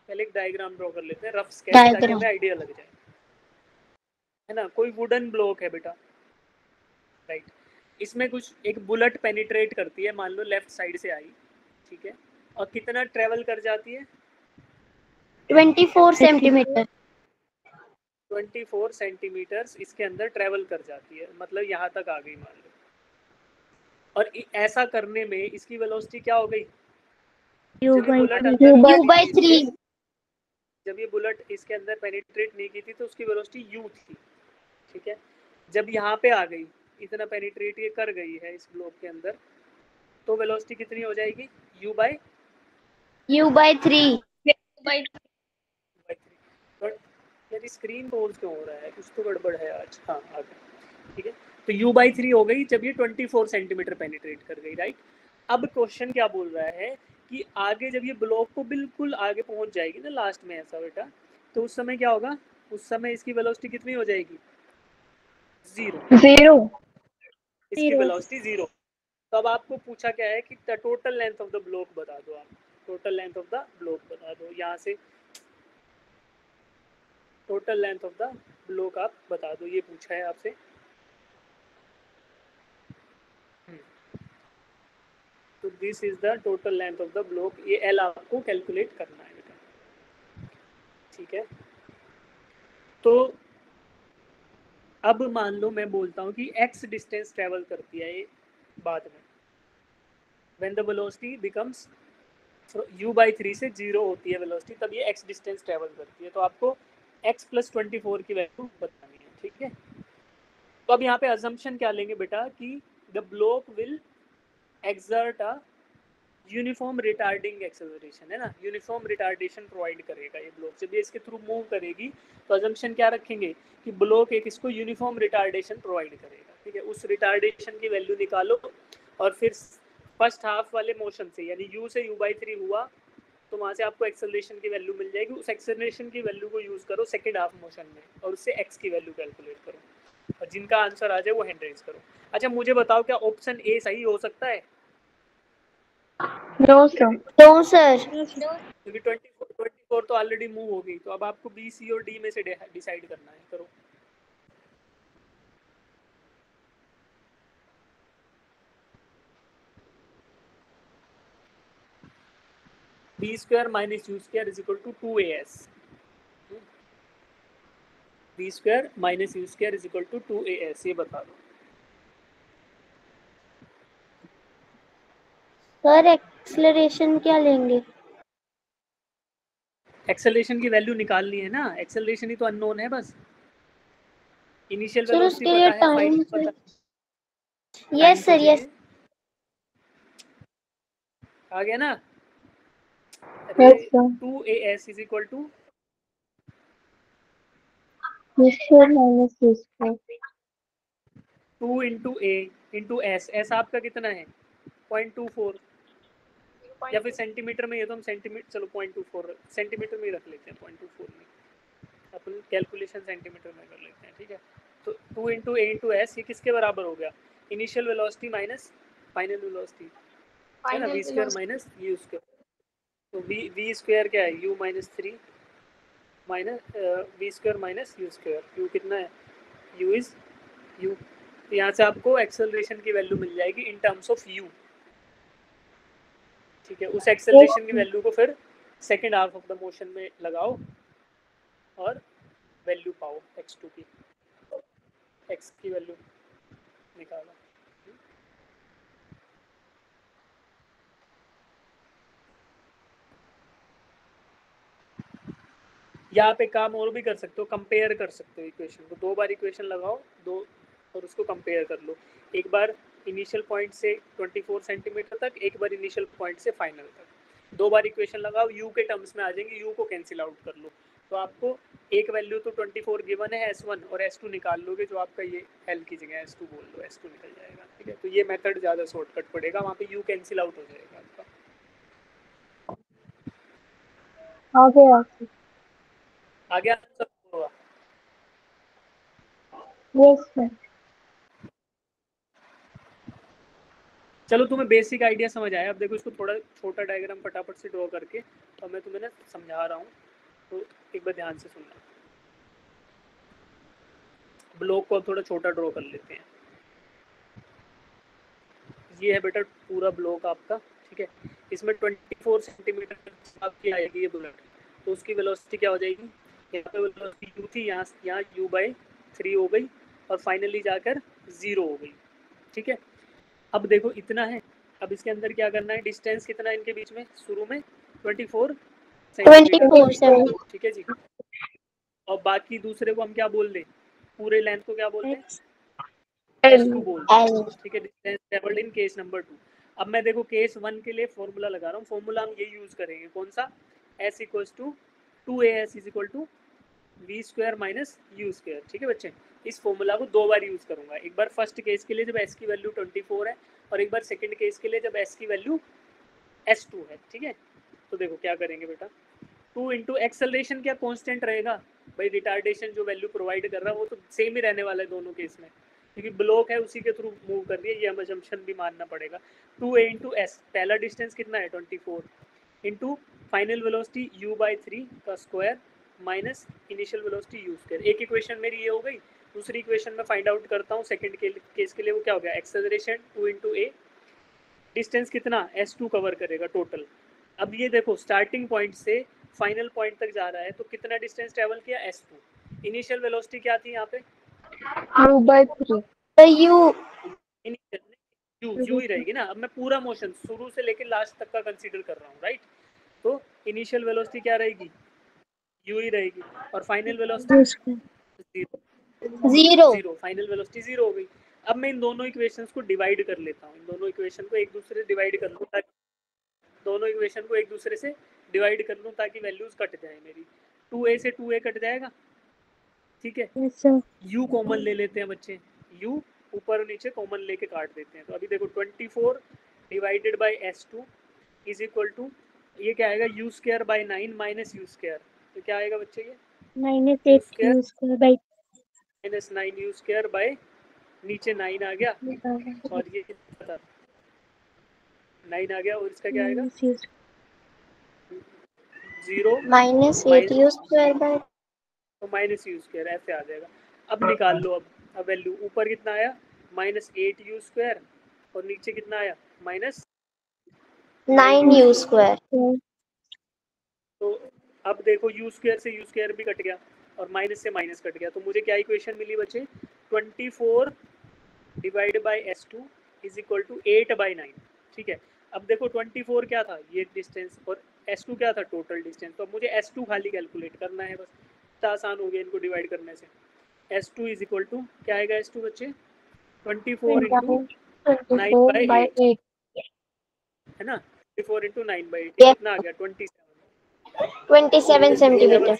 पहले एक डायग्राम ड्रॉ कर लेते हैं, रफ स्केच, ताकि डायग्राम। हमें आइडिया लग जाए, है ना। कोई वुडन ब्लॉक है बेटा, राइट। इसमें कुछ एक बुलेट पेनिट्रेट करती है, मान लो लेफ्ट साइड से आई, ठीक है, और कितना ट्रेवल कर जाती है? 24 सेंटीमीटर। 24 सेंटीमीटर इसके अंदर ट्रेवल कर जाती है, मतलब यहाँ तक आ गई मान लो। और ऐसा करने में इसकी वेलोसिटी क्या हो गई? जब ये बुलेट इसके अंदर पेनिट्रेट नहीं की थी तो उसकी वेलोसिटी u थी, ठीक है। जब यहाँ पे आ गई, इतना पेनिट्रेट ये कर गई है इस ब्लॉक के अंदर, तो वेलोसिटी कितनी हो जाएगी? u by 3। बट मेरी स्क्रीन पोज क्यों हो रहा है? कुछ तो गड़बड़ है आज। हाँ आ गया, ठीक है। तो u by 3 हो गई जब ये 24 सेंटीमीटर पेनिट्रेट कर गई, राइट। अब क्वेश्चन क्या बोल रहा है कि आगे जब ये ब्लॉक को बिल्कुल आगे पहुंच जाएगी ना लास्ट में ऐसा बेटा, तो उस समय क्या होगा? उस समय इसकी वेलोसिटी कितनी हो जाएगी? 0। इसकी वेलोसिटी 0। तो अब आपको पूछा क्या है कि total length of the block बता दो। आप total length of the block बता दो, यहाँ से total length of the block आप बता दो, ये पूछा है आपसे। तो this is the total length of the block, ये एल आपको कैलकुलेट करना है बेटा, ठीक है। तो अब मान लो मैं बोलता हूँ कि x डिस्टेंस ट्रेवल करती है ये बाद में, when the velocity becomes u by 3 से 0 होती है वेलोसिटी, तब ये x डिस्टेंस ट्रेवल करती है। तो आपको x + 24 की वैल्यू बतानी है, ठीक है। तो अब यहाँ पे अजम्पशन क्या लेंगे बेटा कि the block will exert a uniform retarding acceleration, है ना। यूनिफॉर्म रिटार्डेशन प्रोवाइड करेगा ये ब्लॉक, जब ये इसके थ्रू मूव करेगी तो अजम्पशन क्या रखेंगे कि ब्लॉक एक इसको यूनिफॉर्म रिटार्डेशन प्रोवाइड करेगा, ठीक है। उस रिटार्डेशन की वैल्यू निकालो और फिर फर्स्ट हाफ वाले मोशन से, यानी u से u by 3 हुआ तो वहाँ से आपको एक्सेलरेशन की वैल्यू मिल जाएगी। उस एक्सेलरेशन की वैल्यू को यूज़ करो सेकेंड हाफ मोशन में और उससे x की वैल्यू कैलकुलेट करो, और जिनका आंसर आ जाए वो हैंड रेज करो। अच्छा मुझे बताओ, क्या ऑप्शन ए सही हो सकता है? No sir. No sir. क्योंकि 24 तो ऑलरेडी मूव हो गई, तो अब आपको बी, सी और डी में से डिसाइड करना है, करो। b² - u² = 2as। b² - u² = 2as, ये बता दो। सर एक्सेलरेशन क्या लेंगे? एक्सेलरेशन की वैल्यू निकालनी है ना, एक्सेलरेशन ही तो अननोन है बस। इनिशियल सर वेलोसिटी उसके लिए पता है, फाइनल टाइम। पता, यस सर यस। आ गया ना। Yes, sir. 2as = 2 2 × a × s। s आपका कितना है? 0.24, या फिर सेंटीमीटर में, ये तो हम सेंटीमीटर, चलो 0.24 सेंटीमीटर में ही रख लेते हैं, 0.24 में अपन कैलकुलेशन सेंटीमीटर में कर लेते हैं, ठीक है। तो 2 इंटू ए इंटू एस ये किसके बराबर हो गया, initial velocity minus final velocity है ना, v square minus u square. तो वी स्क्वायर क्या है, u minus 3 minus v square minus u square. U कितना है, यू इज यू। तो यहाँ से आपको एक्सेलरेशन की वैल्यू मिल जाएगी इन टर्म्स ऑफ यू। ठीक है, उस एक्सेलरेशन की वैल्यू को फिर second half of the motion में लगाओ और वैल्यू पाओ x2 की, x की वैल्यू निकालो। या आप एक काम और भी कर सकते हो, कंपेयर कर सकते हो इक्वेशन को, 2 बार इक्वेशन लगाओ दो और उसको कंपेयर कर लो। एक बार इनिशियल पॉइंट से 24 सेंटीमीटर तक, एक बार इनिशियल पॉइंट से फाइनल तक। 2 बार इक्वेशन लगाओ, यू के टर्म्स में आ जाएंगे, यू को कैंसिल आउट कर लो। तो आपको एक वैल्यू तो 24 गिवन है S1 और S2 निकाल लोगे, जो आपका ये L की जगह S2 बोल दो, S2 निकल जाएगा। ठीक है, तो ये मेथड ज़्यादा शॉर्टकट पड़ेगा, वहाँ पे यू कैंसिल आउट हो जाएगा आपका। आगे आंसर होगा। Yes sir. चलो तुम्हें बेसिक आइडिया समझ आया। अब देखो इसको थोड़ा छोटा डायग्राम फटाफट से ड्रॉ करके और मैं तुम्हें ना समझा रहा हूँ, तो एक बार ध्यान से सुनना। ब्लॉक को अब थोड़ा छोटा ड्रॉ कर लेते हैं। ये है बेटा पूरा ब्लॉक आपका। ठीक है, इसमें 24 सेंटीमीटर आपकी आएगी ये बुलेट, तो उसकी वेलोसिटी क्या हो जाएगी, यहाँ पे वेलोसिटी यू थी, यहाँ u/3 हो गई और फाइनली जाकर 0 हो गई। ठीक है, अब देखो इतना है। अब इसके अंदर क्या करना है, डिस्टेंस कितना है इनके बीच में, शुरू में 24 सेंटीमीटर। ठीक है जी, और बाकी दूसरे को हम क्या बोल दें, पूरे लेंथ को क्या बोल दें, S2 बोल दें। ठीक है, distance travelled in case number 2। अब मैं देखो केस 1 के लिए फॉर्मूला लगा रहा हूँ, फॉर्मूला हम ये यूज करेंगे, कौन सा, S equals to 2AS is equal to v square minus u square. ठीक है बच्चे, इस फॉर्मूला को 2 बार यूज करूंगा, एक बार फर्स्ट केस के लिए जब S की वैल्यू 24 है और एक बार सेकंड केस के लिए जब S की वैल्यू S2 है। ठीक है, तो देखो क्या करेंगे बेटा, 2 इंटू एक्सेलरेशन क्या कांस्टेंट रहेगा भाई, रिटार्डेशन जो वैल्यू प्रोवाइड कर रहा है वो तो सेम ही रहने वाला है दोनों केस में, क्योंकि ब्लॉक है उसी के थ्रू मूव कर रही है, ये हम अजम्पशन भी मानना पड़ेगा। 2a इंटू एस, पहला डिस्टेंस कितना है 24 इंटू फाइनल वेलोसिटी u/3 का square minus initial velocity u square. एक इक्वेशन मेरी ये हो गई। दूसरी इक्वेशन में फाइंड आउट करता हूँ सेकंड केस के लिए, वो क्या हो गया, एक्सेलरेशन 2 इंटू ए, डिस्टेंस कितना S2 कवर करेगा टोटल। अब ये देखो स्टार्टिंग पॉइंट से फाइनल पॉइंट तक जा रहा है, तो कितना डिस्टेंस ट्रेवल किया, S2। इनिशियल वेलोसिटी क्या थी यहाँ पे, u/3। यू इनिशियल यू ही रहेगी ना। अब मैं पूरा मोशन शुरू से लेकर लास्ट तक का कंसीडर कर रहा हूँ, राइट। तो इनिशियल वेलोसिटी क्या रहेगी, यू ही रहेगी, और फाइनल वेलोसिटी 0, फाइनल वेलोसिटी 0 हो गई। अब मैं इन दोनों इक्वेशंस को डिवाइड कर लेता हूँ, इन दोनों इक्वेशन को एक दूसरे से डिवाइड कर लूँ, ताकि दोनों इक्वेशन को एक दूसरे से डिवाइड कर लूँ ताकि वैल्यूज कट जाए मेरी। 2a से 2a कट जाएगा। ठीक है, यस सर। u कॉमन ले लेते हैं बच्चे, u ऊपर और नीचे कॉमन लेके काट देते हैं। तो अभी देखो 24 divided by S2 is equal to, ये क्या आएगा, u square by 9 minus u square. तो क्या आएगा बच्चे, ये -8 u square by minus 9 u square by, नीचे 9 आ गया और ये कितना था 9 आ गया, और इसका क्या आएगा -u 0 -8 यू स्क्वायर बाय, तो माइनस यू स्क्वायर ऐसे आ जाएगा। अब निकाल लो, अब वैल्यू ऊपर कितना आया, -8 यू स्क्वायर, और नीचे कितना आया, -9 यू स्क्वायर। तो अब देखो यू स्क्वायर से यू स्क्वायर भी कट गया और माइनस से माइनस कट गया, तो मुझे क्या इक्वेशन मिली बच्चे, 24 divide by S2 is equal to 8/9। ठीक है, अब देखो 24 क्या था, ये डिस्टेंस, और S2 क्या था, टोटल डिस्टेंस। तो अब मुझे S2 खाली कैलकुलेट करना है बस, इतना आसान हो गया इनको डिवाइड करने से। S2 इज इक्वल टू क्या आएगा, S2 बच्चे 24 इंटू 9/8 है ना, 24 इंटू 9/8, ये कितना आ गया 27 सेंटीमीटर।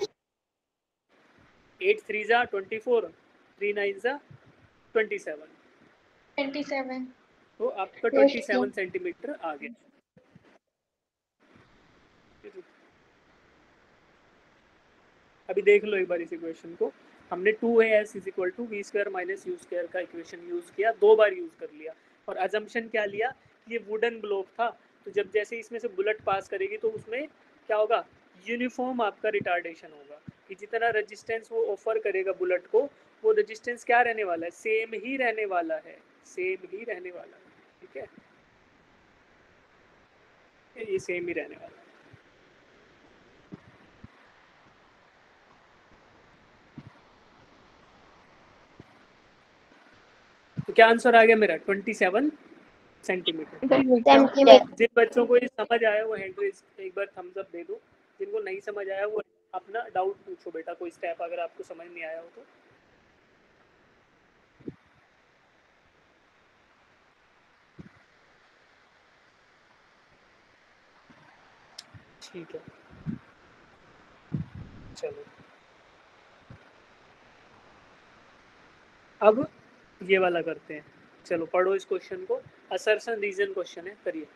8 3 जा 24, 3 9 जा 27, 27। तो आपका 27 सेंटीमीटर आ गया। अभी देख लो एक बार इस इक्वेशन को, हमने 2as is equal to v square minus u square का इक्वेशन यूज़ किया, 2 बार यूज़ कर लिया, और अजम्पशन क्या लिया, ये वुडन ब्लॉक था, तो जब जैसे इसमें से बुलेट पास करेगी तो उसमें क्या होगा, यूनिफॉर्म आपका रिटार्डेशन होगा, कि जितना रेजिस्टेंस वो ऑफर करेगा बुलेट को, वो रेजिस्टेंस क्या रहने वाला है, सेम ही रहने वाला है, सेम ही रहने वाला है, ठीक है, ये सेम ही रहने वाला है। तो क्या आंसर आ गया मेरा, 27 सेंटीमीटर। सेंटीमीटर। जिन बच्चों को ये समझ आया वो हैंड रेज एक बार थम्स अप दे दो, जिनको नहीं समझ आया वो अपना डाउट पूछो बेटा, कोई स्टेप अगर आपको समझ नहीं आया हो तो। ठीक है, चलो अब ये वाला करते हैं, चलो पढ़ो इस क्वेश्चन को, असर्शन रीजन क्वेश्चन है, करिए।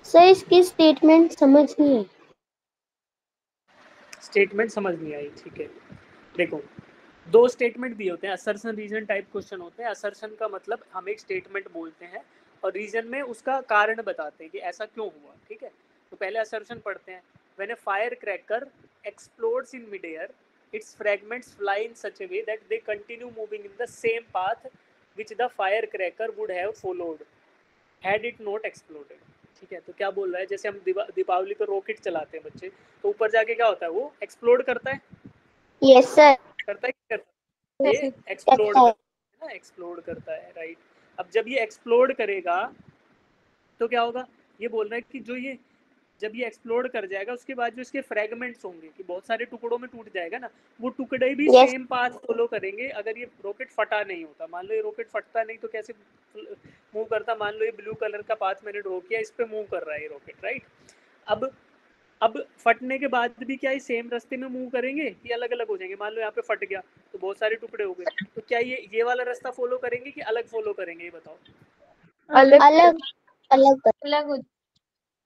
सर इसकी स्टेटमेंट समझ नहीं आई। स्टेटमेंट समझ नहीं आई, ठीक है, देखो 2 स्टेटमेंट दिए होते हैं, असर्शन रीजन टाइप क्वेश्चन होते हैं। असर्शन का मतलब हम एक स्टेटमेंट बोलते हैं और रीजन में उसका कारण बताते हैं कि ऐसा क्यों हुआ, ठीक है। तो पहले असर्शन पढ़ते हैं, when A fire cracker explodes in mid air, it's fragments fly in such A way that they continue moving in the same path which the fire cracker would have followed had it not exploded, ठीक है। तो क्या बोल रहा है, जैसे हम दीपावली पर रॉकेट चलाते हैं बच्चे, तो ऊपर जाके क्या होता है, वो एक्सप्लोड करता है, यस सर। करता है कि करता है, ये एक्सप्लोड करता है ना, एक्सप्लोड करता है, राइट। अब जब ये एक्सप्लोड करेगा तो क्या होगा, ये बोल रहा है कि जो ये जब ये एक्सप्लोड कर जाएगा उसके बाद जो इसके फ्रैगमेंट्स होंगे, कि बहुत सारे टुकड़ों में टूट जाएगा ना, वो टुकड़े भी Yes. सेम पाथ फॉलो करेंगे। अगर ये रॉकेट फटा नहीं होता, मान लो ये रॉकेट फटता नहीं तो कैसे मूव करता, मान लो ये ब्लू कलर का पाथ मैंने ड्रॉ किया, इस पे मूव कर रहा है ये रॉकेट, राइट। अब फटने के बाद भी क्या ये सेम रास्ते में मूव करेंगे, ये अलग अलग हो जाएंगे। मान लो यहाँ पे फट गया तो बहुत सारे टुकड़े हो गए, तो क्या ये वाला रास्ता फॉलो करेंगे कि अलग फॉलो करेंगे, ये बताओ। अलग अलग अलग अलग हो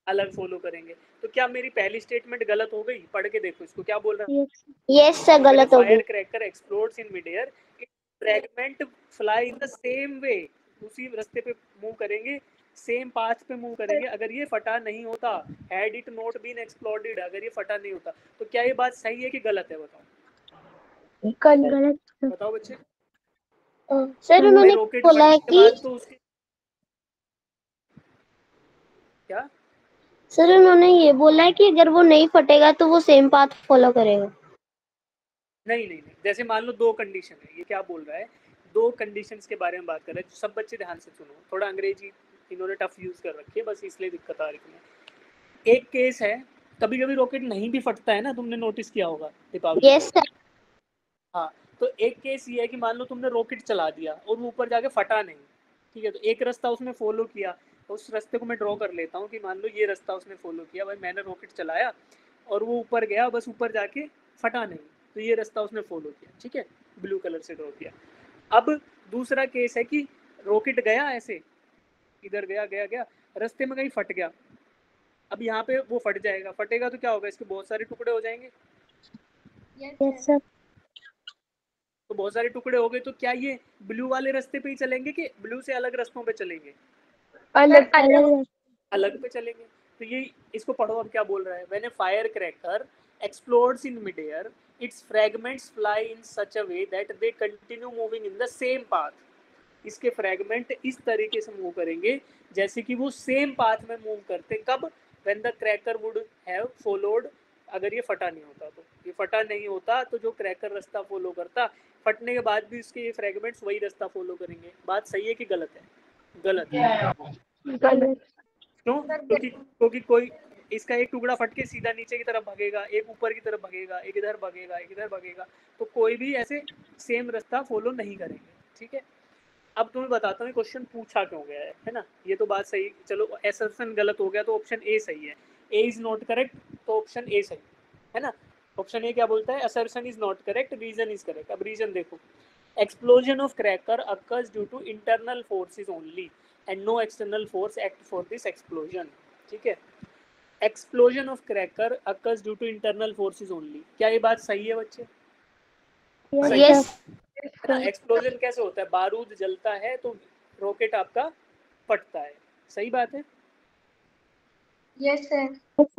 अलग फॉलो करेंगे। तो क्या मेरी पहली स्टेटमेंट गलत हो गई, पढ़ के देखो इसको, क्या बोल रहा है, यस सर गलत हो गई। Fire cracker explodes in mid air, it fragment fly in the same way, उसी रास्ते पे मूव करेंगे, सेम पाथ पे मूव करेंगे। अगर ये फटा नहीं होता, had it not been exploded, अगर ये फटा नहीं होता, तो क्या ये बात सही है कि गलत है, बताओ। गलत बताओ बच्चे। सर उन्होंने रॉकेट बोला है फटने के कि बाद तो उसके क्या, सर उन्होंने ये बोला है कि अगर वो नहीं फटेगा तो वो सेम पाथ फॉलो करेगा। नहीं नहीं नहीं, जैसे मान लो 2 कंडीशन है, ये क्या बोल रहा है, 2 कंडीशंस के बारे में बात कर रहा है, जो सब बच्चे ध्यान से सुनो, थोड़ा अंग्रेजी इन्होंने टफ यूज कर रखी है, बस इसलिए दिक्कत आ रही है। एक केस है, कभी कभी रॉकेट नहीं भी फटता है ना, तुमने नोटिस किया होगा दीपावली। Yes sir. हाँ, तो एक केस ये है कि मान लो तुमने रॉकेट चला दिया और वो ऊपर जाके फटा नहीं, ठीक है, तो एक रास्ता उसने फॉलो किया, उस रास्ते को मैं ड्रॉ कर लेता हूँ कि मान लो ये रास्ता उसने फॉलो किया, भाई मैंने रॉकेट चलाया और वो ऊपर गया, बस ऊपर जाके फटा नहीं, तो ये रास्ता उसने फॉलो किया, ठीक है, ब्लू कलर से ड्रॉ किया। अब दूसरा केस है कि रॉकेट गया ऐसे, इधर गया गया गया, रास्ते में कहीं फट गया, अब यहाँ पे वो फट जाएगा, फटेगा तो क्या होगा, इसके बहुत सारे टुकड़े हो जाएंगे, यस सर तो बहुत सारे टुकड़े हो गए, तो क्या ये ब्लू वाले रास्ते पे ही चलेंगे कि ब्लू से अलग रास्तों पे चलेंगे, अलग अलग अलग पे चलेंगे। तो ये इसको पढ़ो, अब क्या बोल रहा है, when A fire cracker explodes in mid air, it's fragments fly in such a way that they continue moving in the same path, इसके फ्रैगमेंट इस तरीके से मूव करेंगे जैसे कि वो सेम पाथ में मूव करते, कब, when the cracker would have followed, अगर ये फटा नहीं होता तो। ये फटा नहीं होता तो जो क्रैकर रास्ता फॉलो करता, फटने के बाद भी उसके ये फ्रेगमेंट्स वही रास्ता फॉलो करेंगे। बात सही है कि गलत है? गलत है। गलत। क्यों? क्योंकि कोई इसका एक टुकड़ा फट के सीधा नीचे की तरफ भागेगा, एक ऊपर की तरफ भागेगा, एक इधर भागेगा, एक इधर भागेगा, तो कोई भी ऐसे सेम रास्ता फॉलो नहीं करेंगे। ठीक है, अब तुम्हें बताता हूँ क्वेश्चन पूछा क्यों गया है ना। ये तो बात सही, चलो असर्शन गलत हो गया तो ऑप्शन ए सही है, ए इज नॉट करेक्ट, तो ऑप्शन ए सही है ना। ऑप्शन ए क्या बोलता है? Assertion is not correct, reason is correct. अब रीजन देखो, explosion of cracker occurs due to internal forces only and no external force act for this explosion। ठीक है, explosion of cracker occurs due to internal forces only। क्या ये बात सही है बच्चे? सही यस है ना। एक्सप्लोजन कैसे होता है? बारूद जलता है तो रॉकेट आपका फटता है, सही बात है? Yes, sir.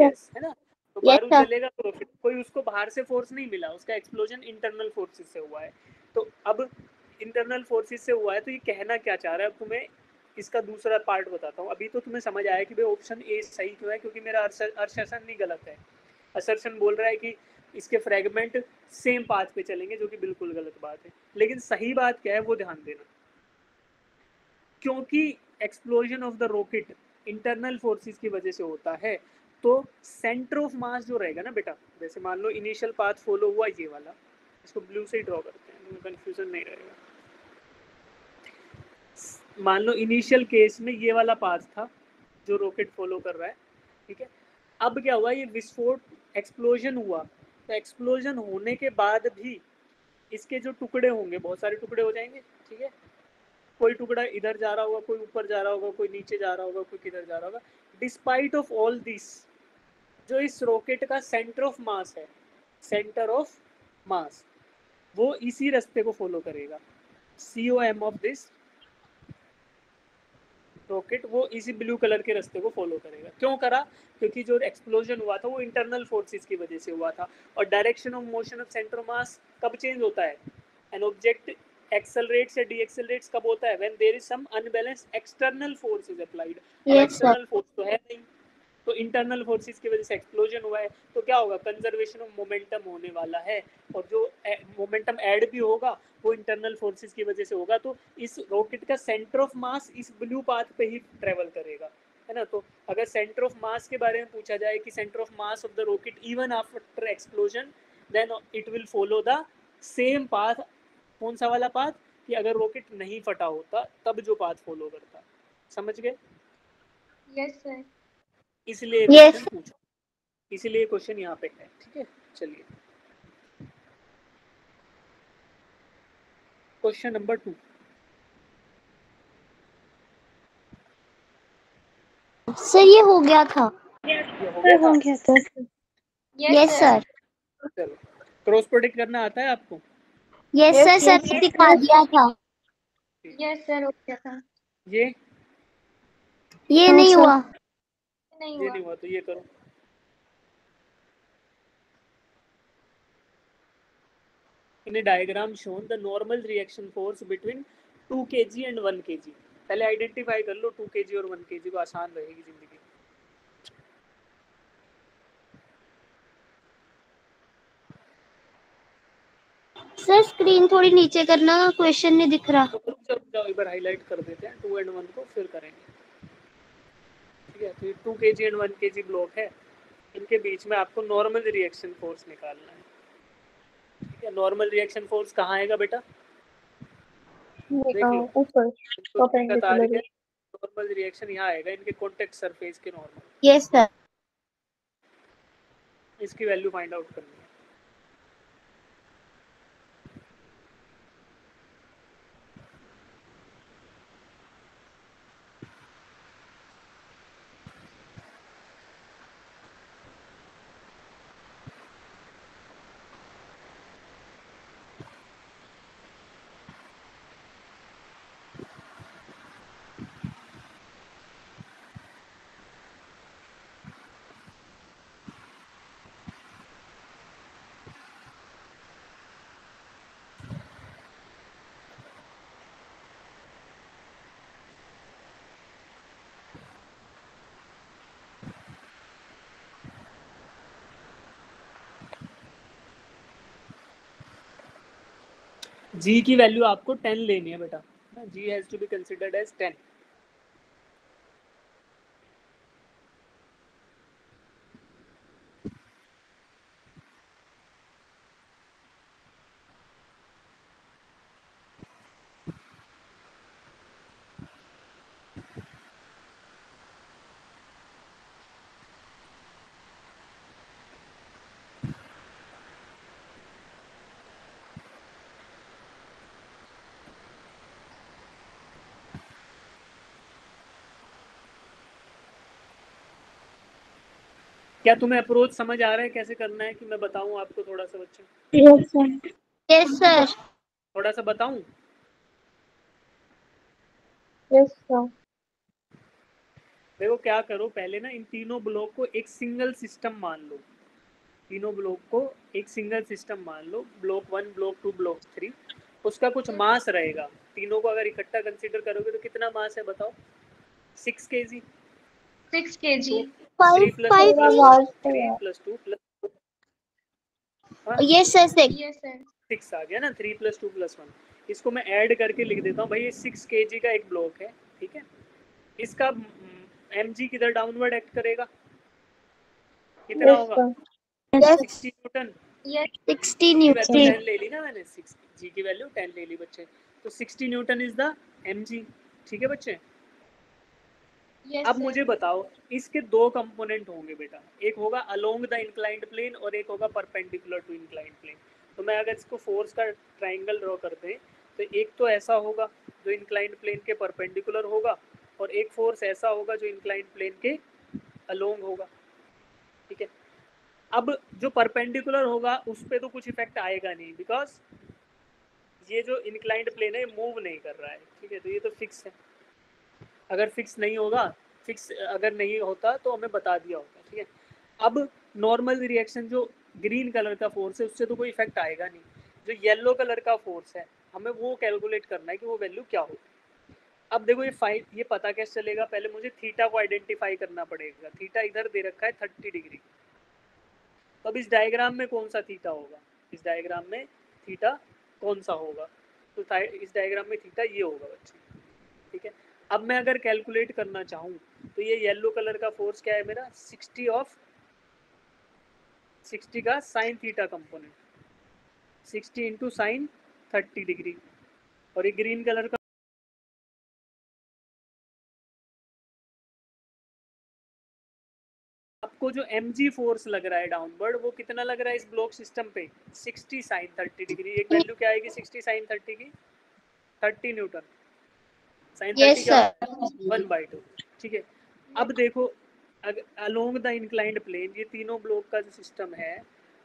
यस है ना। तो यस बारूद सर। जलेगा तो रॉकेट, कोई उसको बाहर से फोर्स नहीं मिला, उसका एक्सप्लोजन इंटरनल फोर्सेस से हुआ है। तो अब इंटरनल फोर्सेस से हुआ है तो ये कहना क्या चाह रहा है, अब तुम्हें इसका दूसरा पार्ट बताता हूँ। अभी तो तुम्हें समझ आया कि भाई ऑप्शन ए सही क्यों है, क्योंकि मेरा असर्शन नहीं गलत है। असर्शन बोल रहा है कि इसके फ्रेगमेंट सेम पाथ पे चलेंगे, जो कि बिल्कुल गलत बात है। लेकिन सही बात क्या है वो ध्यान देना, क्योंकि explosion of the rocket internal forces की वजह से होता है, तो सेंटर ऑफ मास जो रहेगा ना बेटा, जैसे मान लो इनिशियल पाथ फॉलो हुआ ये वाला, इसको ब्लू से ही ड्रॉ करते हैं, कंफ्यूजन नहीं रहेगा। मान लो इनिशियल केस में ये वाला पाथ था जो रॉकेट फॉलो कर रहा है, ठीक है। अब क्या हुआ, ये विस्फोट एक्सप्लोजन हुआ, तो एक्सप्लोजन होने के बाद भी इसके जो टुकड़े होंगे, बहुत सारे टुकड़े हो जाएंगे, ठीक है। कोई टुकड़ा इधर जा रहा होगा, कोई ऊपर जा रहा होगा, कोई नीचे जा रहा होगा, कोई किधर जा रहा होगा। डिस्पाइट ऑफ ऑल दिस, जो इस रॉकेट का सेंटर ऑफ मास है, सेंटर ऑफ मास, वो इसी रास्ते को फॉलो करेगा। COM ऑफ दिस रॉकेट वो इसी ब्लू कलर के रास्ते को फॉलो करेगा। क्यों करा? क्योंकि जो एक्सप्लोजन हुआ था वो इंटरनल फोर्सेस की वजह से हुआ था। और direction of motion of centre of मास कब चेंज होता है? एन ऑब्जेक्ट एक्सेलरेट्स या डीएक्सेलरेट्स कब होता है? When there is some unbalanced external force is applied. अब यस सर। एक्सटर्नल फोर्स तो है नहीं, तो इंटरनल फोर्सेस की वजह से एक्सप्लोजन हुआ है, तो क्या होगा? कंजर्वेशन ऑफ मोमेंटम होने वाला है, और जो मोमेंटम ऐड भी होगा वो इंटरनल फोर्सेस की वजह से होगा। तो इस रॉकेट का सेंटर ऑफ मास इस ब्लू पाथ पे ही ट्रेवल करेगा, है ना। तो अगर सेंटर ऑफ मास के बारे में पूछा जाए कि centre of mass of the rocket even after explosion, then it will follow the same path. कौन सा वाला पाथ? कि अगर रॉकेट नहीं फटा होता तब जो पाथ फॉलो करता। समझ गए? Yes, sir. इसलिए यस क्वेश्चन पूछा, इसीलिए क्वेश्चन यहाँ पे है, ठीक है। चलिए क्वेश्चन नंबर 2। सर ये हो गया था। ये हो गया था। हो गया था। Yes, yes sir. सर। चलो, क्रॉस प्रोडक्ट करना आता है आपको? यस सर, सर ने सिखा दिया था। Yes, sir. हो गया था। ये ये हाँ नहीं सर। हुआ। नहीं ये हुआ। नहीं हुआ तो ये करो। In a diagram shown the normal reaction force between 2 kg and 1 kg। पहले आइडेंटिफाई कर लो 2 kg और 1 kg को, आसान रहेगी जिंदगी। सर स्क्रीन थोड़ी नीचे करना, क्वेश्चन नहीं दिख रहा। तो रुक जाओ, एक बार हाईलाइट कर देते हैं 2 and 1 को, फिर करेंगे, ठीक है। तो ये 2 kg and 1 kg ब्लॉक है, इनके बीच में आपको नॉर्मल रिएक्शन फोर्स निकालना है, ठीक है। नॉर्मल रिएक्शन फोर्स कहाँ आएगा बेटा? देख लो, ऊपर इनको दिक्कत आ रही परपेंडिकुलर। है। नॉर्मल रिएक्शन यहाँ आएगा, इनके कॉन्टेक्ट सरफेस के नॉर्मल। Yes sir. इसकी वैल्यू फाइंड आउट करनी है। जी की वैल्यू आपको 10 लेनी है बेटा, G has to be considered as 10। क्या तुम्हें अप्रोच समझ आ रहा है कैसे करना है कि मैं बताऊं आपको थोड़ा सा बच्चे? Yes sir. Yes sir. थोड़ा सा बताऊं? Yes sir. देखो क्या करो, पहले ना इन तीनों ब्लॉक को एक सिंगल सिस्टम मान लो, तीनों ब्लॉक को एक सिंगल सिस्टम मान लो, ब्लॉक 1, ब्लॉक 2, ब्लॉक 3। उसका कुछ मास रहेगा, तीनों को अगर इकट्ठा कंसीडर करोगे तो कितना मास है बताओ? 6 kg। 6 kg। 3 + 2 5 + 3 + 2 + yes sir 6। Yes sir. 6 आ गया ना, 3 + 2 + 1। इसको मैं ऐड करके लिख देता हूँ भाई, ये 6 kg का एक ब्लॉक है, ठीक है। इसका mg किधर डाउनवर्ड एक्ट करेगा, कितना यस होगा? सर। 60 न्यूटन। यस 60 की वैल्यू न्यूटन। 10 ले ली ना मैंने, 6 जी की वैल्यू 10 ले ली बच्चे, तो 60 न्यूटन इज द mg, ठीक है बच्चे। यस अब सर। मुझे बताओ, इसके दो कंपोनेंट होंगे बेटा, एक होगा अलोंग द इंक्लाइंड प्लेन और एक होगा परपेंडिकुलर टू इंक्लाइंड प्लेन। तो मैं अगर इसको फोर्स का ट्राइंगल ड्रॉ करते हैं तो एक तो ऐसा होगा जो इंक्लाइंड प्लेन के परपेंडिकुलर होगा, और एक फोर्स ऐसा होगा जो इंक्लाइंड प्लेन के अलोंग होगा, ठीक है। अब जो परपेंडिकुलर होगा उस पर तो कुछ इफेक्ट आएगा नहीं, बिकॉज ये जो इंक्लाइंड प्लेन है मूव नहीं कर रहा है, ठीक है, तो ये तो फिक्स है। अगर फिक्स नहीं होगा, फिक्स अगर नहीं होता तो हमें बता दिया होगा, ठीक है। अब नॉर्मल रिएक्शन जो ग्रीन कलर का फोर्स है उससे तो कोई इफेक्ट आएगा नहीं, जो येलो कलर का फोर्स है हमें वो कैलकुलेट करना है कि वो वैल्यू क्या हो। अब देखो ये पता कैसे चलेगा, पहले मुझे थीटा को आइडेंटिफाई करना पड़ेगा। थीटा इधर दे रखा है 30 डिग्री, तो अब इस डायग्राम में कौन सा थीटा होगा, इस डायग्राम में थीटा कौन सा होगा, तो इस डायग्राम में थीटा ये होगा बच्चे, ठीक है। अब मैं अगर कैलकुलेट करना चाहूँ तो ये येलो कलर का फोर्स क्या है मेरा, 60 का sine theta component, 60 into sine 30 degree, और ये ग्रीन कलर का आपको जो mg फोर्स लग रहा है डाउनवर्ड, वो कितना लग रहा है इस ब्लॉक सिस्टम पे, 60 साइन 30 डिग्री। एक वैल्यू क्या आएगी 60 साइन 30 की, 30 न्यूटन। साइन 30 यस क्या, सर। 1/2, ठीक है। अब देखो, अलोंग द इंक्लाइंड प्लेन ये तीनों ब्लॉक का जो सिस्टम है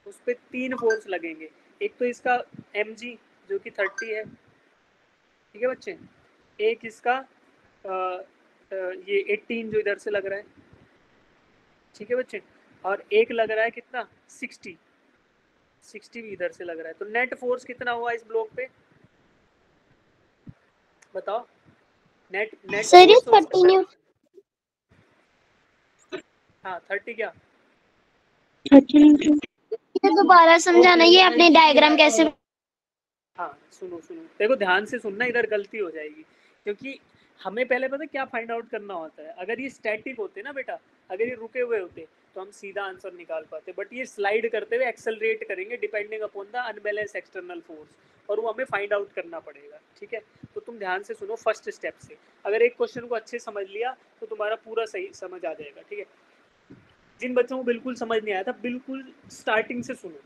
उस पर 3 फोर्स लगेंगे। एक तो इसका mg जो कि 30 है, ठीक है बच्चे। एक इसका ये 18 जो इधर से लग रहा है, ठीक है बच्चे। और एक लग रहा है कितना, 60 भी इधर से लग रहा है। तो नेट फोर्स कितना हुआ इस ब्लॉक पे बताओ? नेट सर ये फोर्स 30 न्यूटन। हाँ 30 क्या, 30 दोबारा समझाना ये अपने डायग्राम कैसे। हाँ सुनो देखो ध्यान से सुनना, इधर गलती हो जाएगी, क्योंकि हमें पहले पता क्या फाइंड आउट करना होता है। अगर ये स्टैटिक होते ना बेटा, अगर ये रुके हुए होते तो हम सीधा आंसर निकाल पाते, बट ये स्लाइड करते हुए एक्सेलरेट करेंगे depending upon the unbalance external force, और वो हमें फाइंड आउट करना पड़ेगा, ठीक है। तो तुम ध्यान से सुनो फर्स्ट स्टेप से, अगर एक क्वेश्चन को अच्छे समझ लिया तो तुम्हारा पूरा सही समझ आ जाएगा, ठीक है। जिन बच्चों को बिल्कुल समझ नहीं आया था, बिल्कुल स्टार्टिंग से सुनो।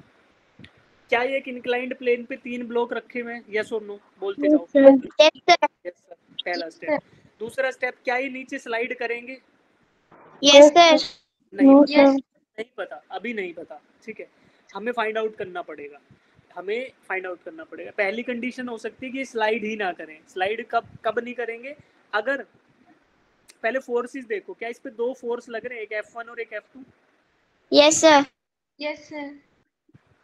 क्या ये एक इंक्लाइंड प्लेन पे 3 ब्लॉक रखे हुए हैं, यस और नो बोलते जाओ। Yes sir. यस सर, पहला स्टेप। दूसरा स्टेप, क्या ये नीचे स्लाइड करेंगे? Yes sir. नहीं पता, यस। नहीं पता, अभी नहीं पता, ठीक है। हमें फाइंड आउट करना पड़ेगा, हमें फाइंड आउट करना पड़ेगा। पहली कंडीशन हो सकती है कि स्लाइड ही ना करें। स्लाइड कब नहीं करेंगे, अगर पहले फोर्सेस देखो, क्या इस पे 2 फोर्स लग रहे हैं, एक F1 और एक F2? Yes sir. Yes sir.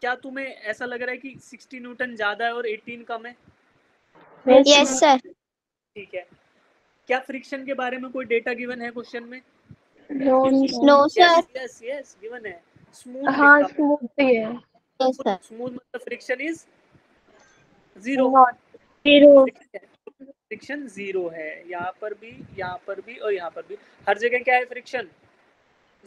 क्या तुम्हें ऐसा लग रहा है कि 60 न्यूटन ज्यादा है और 18 कम है? Yes sir. ठीक है। क्या फ्रिक्शन के बारे में कोई डेटा गिवन है क्वेश्चन में? No sir. Yes yes given है, स्मूथ हाँ लिखा। स्मूथ ही है। Yes sir. स्मूथ मतलब friction is zero, Not. Zero. Friction zero है, यहाँ पर भी और यहाँ पर भी, हर जगह क्या है फ्रिक्शन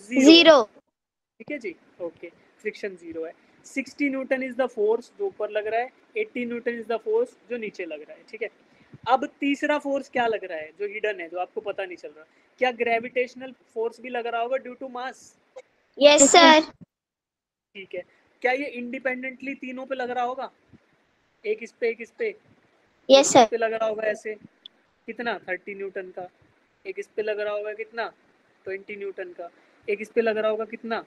जीरो, जीरो। ठीक है जी, ओके, फ्रिक्शन जीरो है। 60 न्यूटन इज द फोर्स जो ऊपर लग रहा है, 80 न्यूटन इज द फोर्स जो नीचे लग रहा है, ठीक है। अब तीसरा फोर्स क्या लग रहा है जो हिडन है, जो आपको पता नहीं चल रहा, क्या ग्रेविटेशनल फोर्स भी लग रहा होगा due to mass? Yes sir. ठीक है, क्या ये इंडिपेंडेंटली तीनों पे लग रहा होगा, एक इस पे एक इस पे, एक यस इस सर। पे लग रहा होगा ऐसे, कितना 30 न्यूटन का, एक इस पे लग रहा होगा कितना 20 न्यूटन का, एक इस पे लग रहा होगा कितना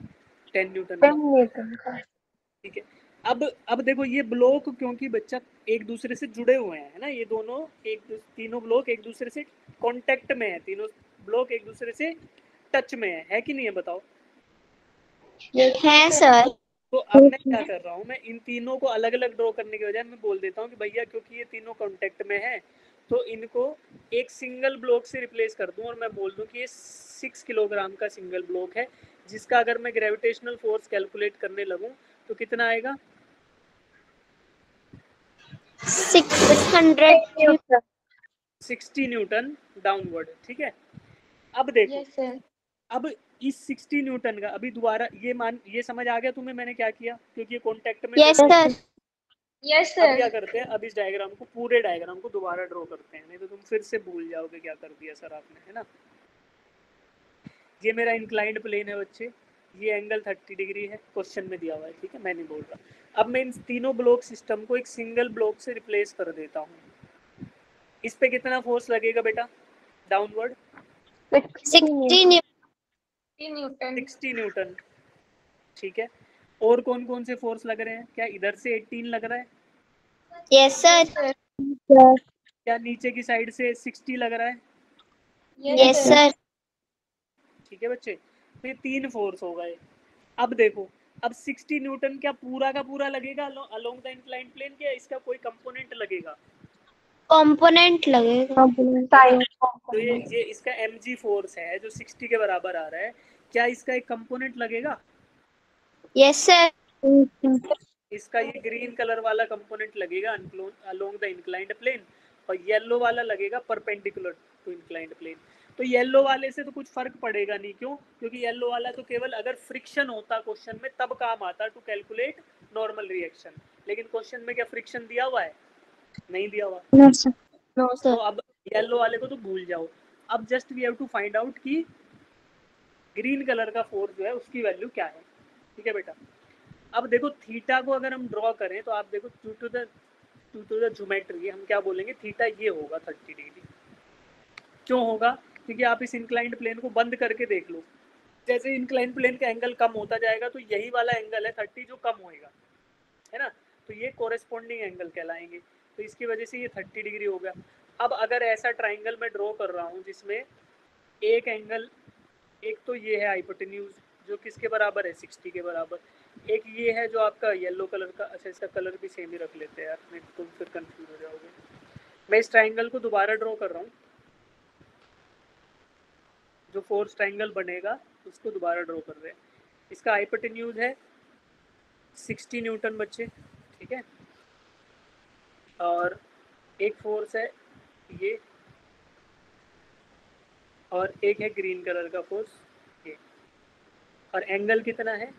10 न्यूटन का, 10 Newton का. ठीक है। अब देखो ये ब्लॉक क्योंकि बच्चा एक दूसरे से जुड़े हुए हैं, है ना, ये दोनों तीनों ब्लॉक एक दूसरे से कांटेक्ट में है, तीनों ब्लॉक एक दूसरे से टच में है कि नहीं है बताओ? Yes. है सर। तो अब मैं क्या कर रहा हूँ, मैं इन तीनों को अलग अलग ड्रॉ करने के बजाय मैं बोल देता हूँ कि भैया क्योंकि ये तीनों कांटेक्ट में है तो इनको एक सिंगल ब्लॉक से रिप्लेस कर दूं और मैं बोल दूं कि ये 6 किलोग्राम का सिंगल ब्लॉक है, जिसका अगर मैं ग्रेविटेशनल फोर्स कैलकुलेट करने लगूं तो कितना आएगा 600। Newton. 60 न्यूटन डाउनवर्ड, ठीक है। अब देखो, Yes, sir. अब इस 60 न्यूटन का अभी दोबारा ये समझ आ गया तुम्हें मैंने क्या किया, क्योंकि ये कॉन्टेक्ट में यस दोनों। सर। Yes, अब क्या sir. करते हैं, अब इस डायग्राम को पूरे डायग्राम को दोबारा ड्रॉ करते हैं, नहीं तो तुम फिर से भूल जाओगे क्या कर दिया सर आपने, है ना। ये मेरा इंक्लाइंड प्लेन है बच्चे, ये एंगल 30 डिग्री है, क्वेश्चन में दिया हुआ है, ठीक है, मैं नहीं बोल रहा। अब मैं इन तीनों ब्लॉक सिस्टम को एक सिंगल ब्लॉक से रिप्लेस कर देता हूँ। इस पे कितना फोर्स लगेगा बेटा डाउनवर्ड? 60 Newton. 60 Newton. 60 न्यूटन, ठीक है। और कौन कौन से फोर्स लग रहे हैं, क्या इधर से 18 लग रहा है, yes Yes, sir. sir. Yes. क्या नीचे की साइड से 60 लग रहा है, Yes, यस sir. सर। ठीक है बच्चे, तो ये 3 फोर्स हो गए। अब देखो, अब 60 न्यूटन क्या पूरा का पूरा लगेगा अलोंग द इंक्लाइंड प्लेन, क्या इसका कोई कंपोनेंट लगेगा? कंपोनेंट लगेगा। Component. Time. तो Component. ये इसका mg फोर्स है जो 60 के बराबर आ रहा है, क्या इसका एक कंपोनेंट लगेगा? Yes sir. इसका ये ग्रीन कलर वाला कंपोनेंट लगेगा अलोंग द इंक्लाइंड प्लेन, और येलो वाला लगेगा परपेंडिकुलर टू इंक्लाइंड प्लेन। तो येलो वाले से तो कुछ फर्क पड़ेगा नहीं, क्यों? क्योंकि येलो वाला तो केवल अगर फ्रिक्शन होता क्वेश्चन में तब काम आता टू कैलकुलेट नॉर्मल रिएक्शन, लेकिन क्वेश्चन में क्या फ्रिक्शन दिया हुआ है? नहीं दिया हुआ। No, sir. नो तो सर। अब येलो वाले को तो भूल जाओ, अब just we have to find out कि ग्रीन कलर का फोर्स जो है उसकी वैल्यू क्या है, ठीक है बेटा। अब देखो थीटा को अगर हम ड्रॉ करें तो आप देखो टू टू द ज्योमेट्री हम क्या बोलेंगे, थीटा ये होगा 30 डिग्री। क्यों होगा? क्योंकि आप इस इंक्लाइंड प्लेन को बंद करके देख लो, जैसे इंक्लाइंड प्लेन का एंगल कम होता जाएगा तो यही वाला एंगल है 30 जो कम होएगा, है ना, तो ये कोरेस्पॉन्डिंग एंगल कहलाएंगे, तो इसकी वजह से ये 30 डिग्री हो गया। अब अगर ऐसा ट्राइंगल मैं ड्रॉ कर रहा हूँ जिसमें एक एंगल, एक तो ये है हाइपोटेन्यूज जो किसके बराबर है 60 के बराबर, एक ये है जो आपका येलो कलर का, अच्छा इसका कलर भी सेम ही रख लेते हैं यार, नहीं तुम फिर कंफ्यूज हो जाओगे। मैं इस ट्राइंगल को दोबारा ड्रॉ कर रहा हूँ, जो फोर्स ट्राइंगल बनेगा उसको दोबारा ड्रॉ कर रहे हैं। इसका हाइपोटेन्यूज है 60 न्यूटन बच्चे, ठीक है, और एक फोर्स है ये, और एक है ग्रीन कलर का फोर्स ये, और एंगल कितना है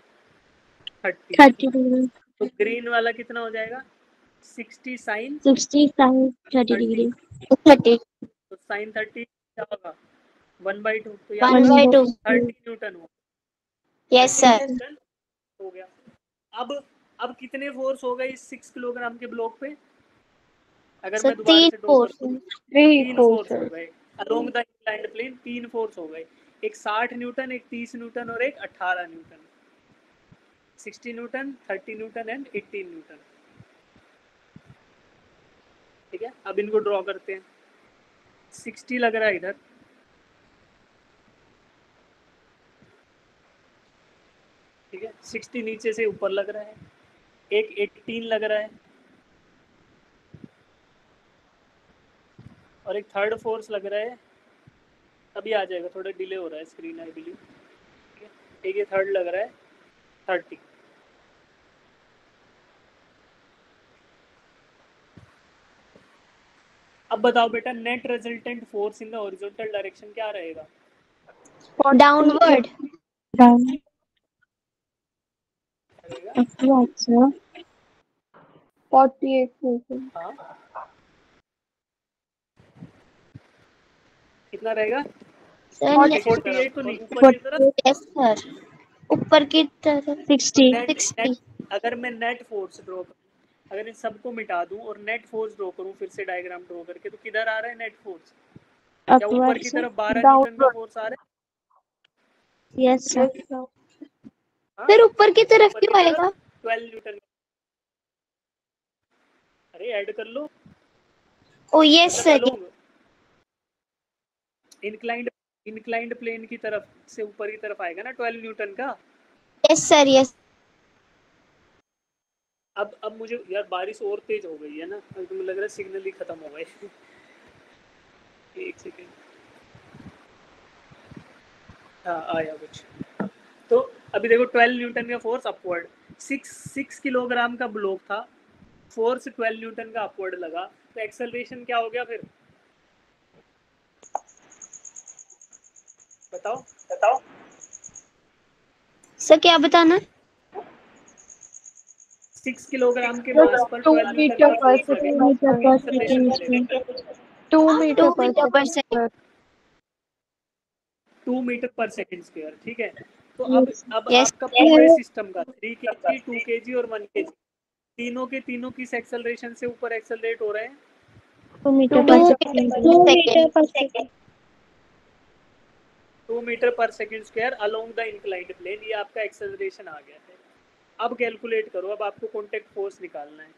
30। 30 degree. तो ग्रीन वाला कितना हो जाएगा 60 साइन 60 sin 30 degree. 30। तो साइन 30 क्या होगा 1/2, तो यहाँ 1/2। 30 न्यूटन हो, यस 30 सर। न्यूटन हो गया। अब कितने फोर्स हो गए इस 6 किलोग्राम के ब्लॉक पे, अगर सर मैं दोबारा 3 से ड्रॉ कर फोर्स। दूं, 3 3 फोर्स हो forces. गए along the inclined plane, 3 force हो गए, एक 60 न्यूटन, एक 30 न्यूटन और एक 18 Newton, 60 Newton, 30 Newton and 18 Newton, ठीक है। अब इनको ड्रॉ करते हैं, 60 लग रहा है इधर, ठीक है, 60 नीचे से ऊपर लग रहा है, एक 18 लग रहा है, और एक थर्ड फोर्स लग रहा है, अभी आ जाएगा, थोड़ा डिले हो रहा है स्क्रीन आई बिलीव, ठीक है, एक ये थर्ड लग रहा है 30, अब बताओ बेटा, net resultant force in the horizontal direction क्या रहेगा? डाउनवर्ड। डाउन रहेगा अपवर्ड सर 48 न्यूटन। हाँ, कितना रहेगा? सर 48 तो नहीं, ऊपर की तरफ। यस सर, ऊपर की तरफ 60 नेट 60। अगर मैं नेट फोर्स ड्रॉ करूँ, अगर इन सबको मिटा दूं और नेट फोर्स ड्रॉ करूं फिर से डायग्राम ड्रॉ करके, तो किधर आ रहा है नेट फोर्स? क्या ऊपर अपवर्ड की सर तरफ 12 न्यूटन का फोर्स आ रहा यस सर यस सर। है? हाँ? सर ऊपर की तरफ ऊपर की क्यों तरफ आएगा? 12 न्यूटन। अरे ऐड कर लो, ओ यस मतलब सर। अलोंग इंक्लाइंड प्लेन की तरफ से ऊपर की तरफ आएगा ना 12 न्यूटन का। Yes sir yes. अब मुझे यार बारिश और तेज हो गई है ना, अब तो मुझे लग रहा है सिग्नल ही खत्म हो गए। एक सेकेंड, हाँ आया कुछ। तो अभी देखो 12 न्यूटन का फोर्स अपवर्ड, 6 किलोग्राम का ब्लॉक था, फोर्स 12 न्यूटन का अपवर्ड लगा, तो एक्सेलरेशन क्या हो गया फिर बताओ? सर क्या बताना? 6 किलोग्राम के मास पर 12 न्यूटन का मीटर पर फोर्स लगेगा, सेकंड मीटर पर एक्सेलरेशन सेकंड मिलेगा 2 2 मीटर पर मीटर पर सेकंड सेकंड। 2 मीटर पर सेकंड स्क्वायर। ठीक है, तो यस अब यस आपका पूरे सिस्टम का 3 kg 2 kg और 1 kg तीनों के तीनों किस एक्सेलरेशन से ऊपर एक्सेलरेट हो रहे हैं? 2 मीटर 2 पर मीटर पर सेकंड सेकंड। 2 मीटर पर second square along the inclined plane, ये आपका एक्सेलरेशन आ गया है। अब कैलकुलेट करो, अब आपको कॉन्टैक्ट फोर्स निकालना है।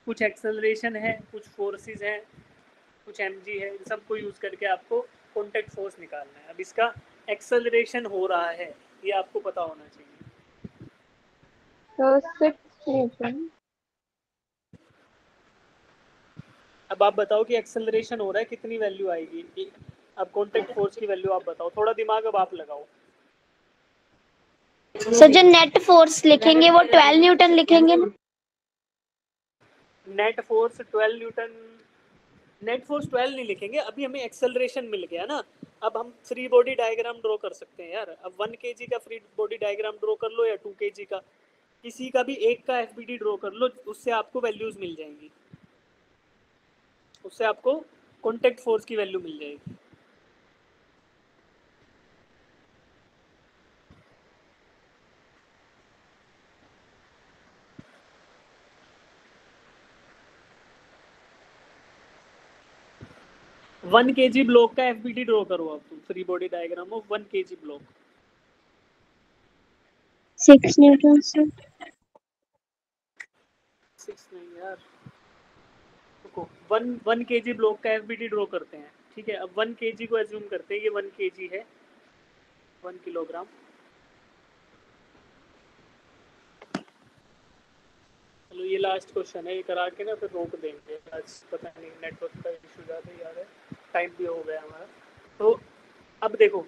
कुछ एक्सेलरेशन है, कुछ फोर्सेस हैं, कुछ mg है, इन सबको यूज करके आपको कॉन्टैक्ट फोर्स निकालना है। अब इसका एक्सेलरेशन हो रहा है, ये आपको पता होना चाहिए। तो 6 न्यूटन। अब आप बताओ कि एक्सेलरेशन हो रहा है, कितनी वैल्यू आएगी? अब कॉन्टैक्ट फोर्स की वैल्यू आप बताओ, थोड़ा दिमाग अब आप लगाओ। सर जो नेट फोर्स लिखेंगे वो 12 न्यूटन लिखेंगे ना? Net force 12 Newton, net force 12 नहीं लिखेंगे, अभी हमें एक्सेलरेशन मिल गया ना। अब हम फ्री बॉडी डायग्राम ड्रॉ कर सकते हैं यार। अब 1 kg का फ्री बॉडी डायग्राम ड्रॉ कर लो या 2 kg का, किसी का भी एक का एफबीडी ड्रॉ कर लो, उससे आपको वैल्यूज मिल जाएंगी, उससे आपको कॉन्टैक्ट फोर्स की वैल्यू मिल जाएगी। वन kg ब्लॉक का एफबीडी ड्रॉ करो अब तुम, free body diagram of 1 kg block. 6 Newton sir 6 नहीं यार, रुको, 1 kg ब्लॉक का एफबीडी ड्रॉ करते हैं। ठीक है, अब 1 kg को एज्यूम करते हैं, ये 1 kg है, 1 किलोग्राम। चलो ये लास्ट क्वेश्चन है, ये करा के ना फिर रोक देंगे, आज पता नहीं नेटवर्क का इशू ज़्यादा ही आ रहा है, टाइम भी हो गया हमारा। तो अब देखो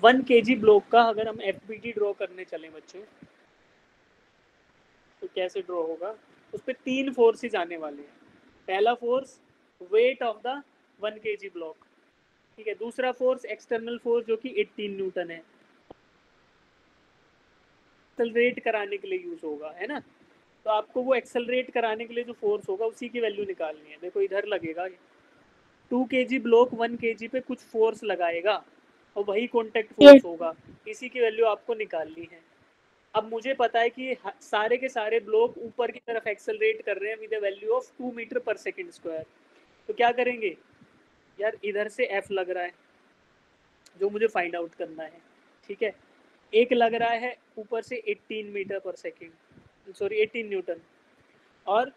1 kg ब्लॉक का अगर हम एफबीडी ड्रॉ करने चले बच्चे, तो कैसे ड्रॉ होगा? उस पर 3 फोर्सेज आने वाले हैं। पहला force weight of the 1 kg block, ठीक है। दूसरा फोर्स एक्सटर्नल फोर्स जो कि 18 न्यूटन है, एक्सेलरेट कराने के लिए यूज होगा, है ना। तो आपको वो एक्सेलरेट कराने के लिए जो फोर्स होगा उसी की वैल्यू निकालनी है। देखो इधर लगेगा 2 kg ब्लॉक 1 kg पे कुछ फोर्स लगाएगा और वही कॉन्टैक्ट फोर्स होगा, इसी की वैल्यू आपको निकालनी है। अब मुझे पता है कि सारे के सारे ब्लॉक ऊपर की तरफ एक्सेलरेट कर रहे हैं with the value of 2 metre पर सेकंड स्क्वायर। तो क्या करेंगे यार, इधर से F लग रहा है जो मुझे फाइंड आउट करना है, ठीक है। एक लग रहा है ऊपर से 18 मीटर पर सेकंड, सॉरी 18 न्यूटन, और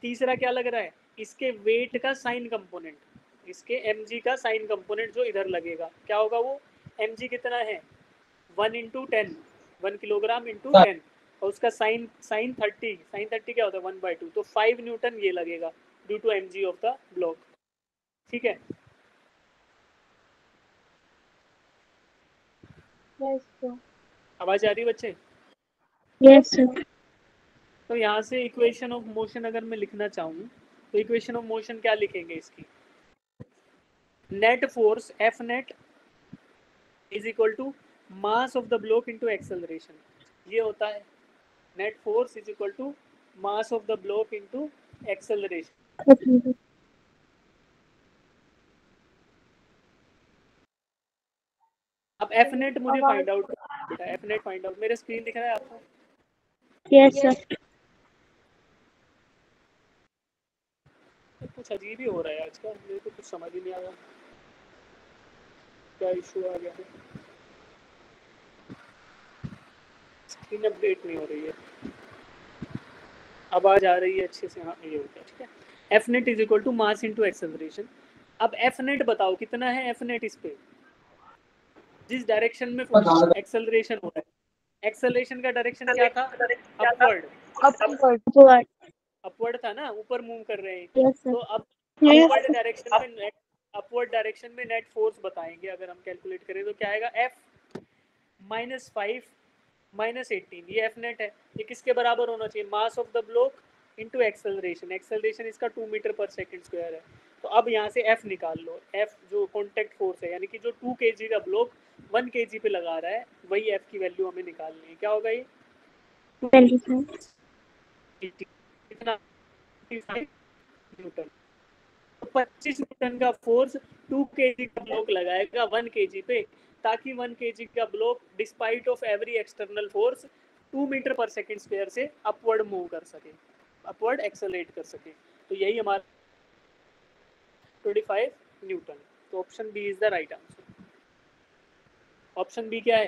तीसरा क्या लग रहा है, इसके वेट का साइन कंपोनेंट, इसके mg का साइन कंपोनेंट जो इधर लगेगा, क्या होगा वो mg कितना है 1 इंटू 10, 1 किलोग्राम इंटू 10, और उसका साइन 30 क्या होता है 1/2, तो 5 न्यूटन ये लगेगा due to mg of the block. ठीक है, यस सर। आवाज आ रही है बच्चे? यस सर तो यहाँ से इक्वेशन ऑफ मोशन अगर मैं लिखना चाहूँ, तो तो इक्वेशन ऑफ मोशन क्या लिखेंगे इसकी, net force F net is equal to mass of the block into acceleration, ये होता है net force is equal to mass of the block into acceleration. अब एफ नेट मुझे फाइंड आउट, बेटा F net find out, मेरा screen दिख रहा है आपको? Yes sir. कुछ अजीब ही हो रहा है आजकल, मेरे को कुछ समझ ही नहीं आ रहा क्या इशू आ गया है, स्क्रीन अपडेट नहीं हो रही है, आवाज आ रही है अच्छे से? हाँ ये हो गया, ठीक है। F net is equal to mass into acceleration. अब एफ नेट बताओ कितना है एफ नेट इस पे, जिस डायरेक्शन में एक्सेलरेशन हो रहा है, एक्सेलरेशन का डायरेक्शन क्या था, अपवर्ड, अपवर्ड अपवर्ड था ना, ऊपर मूव कर रहे हैं। Yes sir. तो अब अपवर्ड डायरेक्शन में नेट फोर्स बताएंगे, अगर हम कैलकुलेट करें तो क्या आएगा, एफ माइनस 5 माइनस 18, ये एफ नेट है। ये किसके बराबर होना चाहिए, मास of the block into acceleration, acceleration इसका 2 मीटर पर सेकंड स्क्वायर है। तो अब यहाँ से एफ निकाल लो, एफ जो कॉन्टैक्ट फोर्स है, यानी कि जो 2 kg का ब्लॉक 1 kg पे लगा रहा है, वही एफ की वैल्यू हमें निकालनी है। क्या होगा ये, 25 कितना, 25 न्यूटन। तो 25 न्यूटन का फोर्स 2 kg का ब्लॉक लगाएगा 1 kg पे, ताकि 1 kg का block despite of every external force 2 metre पर सेकंड स्क्वायर से अपवर्ड मूव कर सके, अपवर्ड एक्सेलरेट कर सके। तो यही हमारा 25 न्यूटन। तो option B is the right answer. Option B क्या है,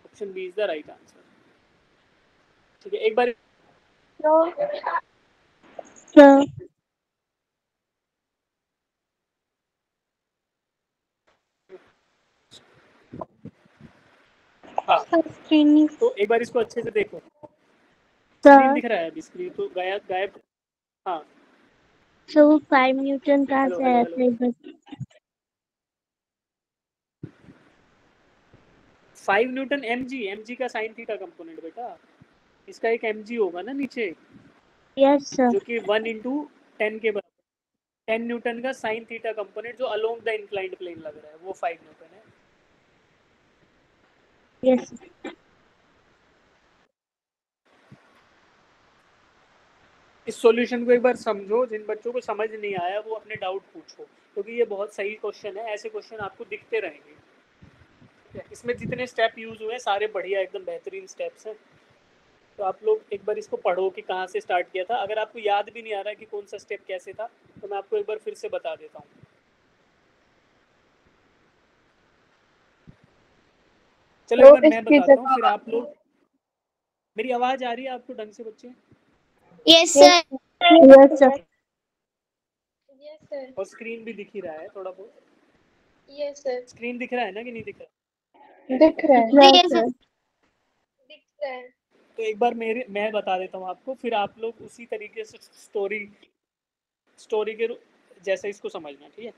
option B is the right answer. ठीक है, एक बार सर। हाँ स्क्रीन तो एक बार इसको अच्छे से देखो, स्क्रीन सर। दिख रहा है अभी, स्क्रीन तो गायब गायब। हाँ सर वो 5 न्यूटन कहाँ हेलो से हेलो आया हेलो, था एक बार? 5 न्यूटन mg का साइन थीटा कंपोनेंट बेटा, इसका एक mg होगा ना नीचे, यस सर। जो कि 1 इंटू 10 के बराबर, 10 न्यूटन का साइन थीटा कंपोनेंट जो अलोंग द इंक्लाइंड प्लेन लग रहा है, वो 5 न्यूटन है। यस इस सॉल्यूशन को एक बार समझो, जिन बच्चों को समझ नहीं आया वो अपने डाउट पूछो, क्योंकि ये बहुत सही क्वेश्चन है, ऐसे क्वेश्चन आपको दिखते रहेंगे। इसमें जितने स्टेप यूज हुए सारे बढ़िया एकदम बेहतरीन स्टेप्स हैं। तो आप लोग एक बार इसको पढ़ो कि कहाँ से स्टार्ट किया था। अगर आपको याद भी नहीं आ रहा है कि कौन सा स्टेप कैसे था, तो मैं आपको एक बार फिर से बता देता हूँ। चलो एक बार मैं बताता हूँ, फिर आप लोग, मेरी आवाज आ रही है आपको ढंग से बच्चे? Yes sir. Yes sir. Yes sir. और स्क्रीन भी दिख ही रहा है थोड़ा बहुत? Yes sir. स्क्रीन दिख रहा है ना कि नहीं दिख रहा? दिख रहा है। Yes sir. दिख रहा है। तो एक बार मैं बता देता हूँ आपको, फिर आप लोग उसी तरीके से स्टोरी के जैसे इसको समझना, ठीक है।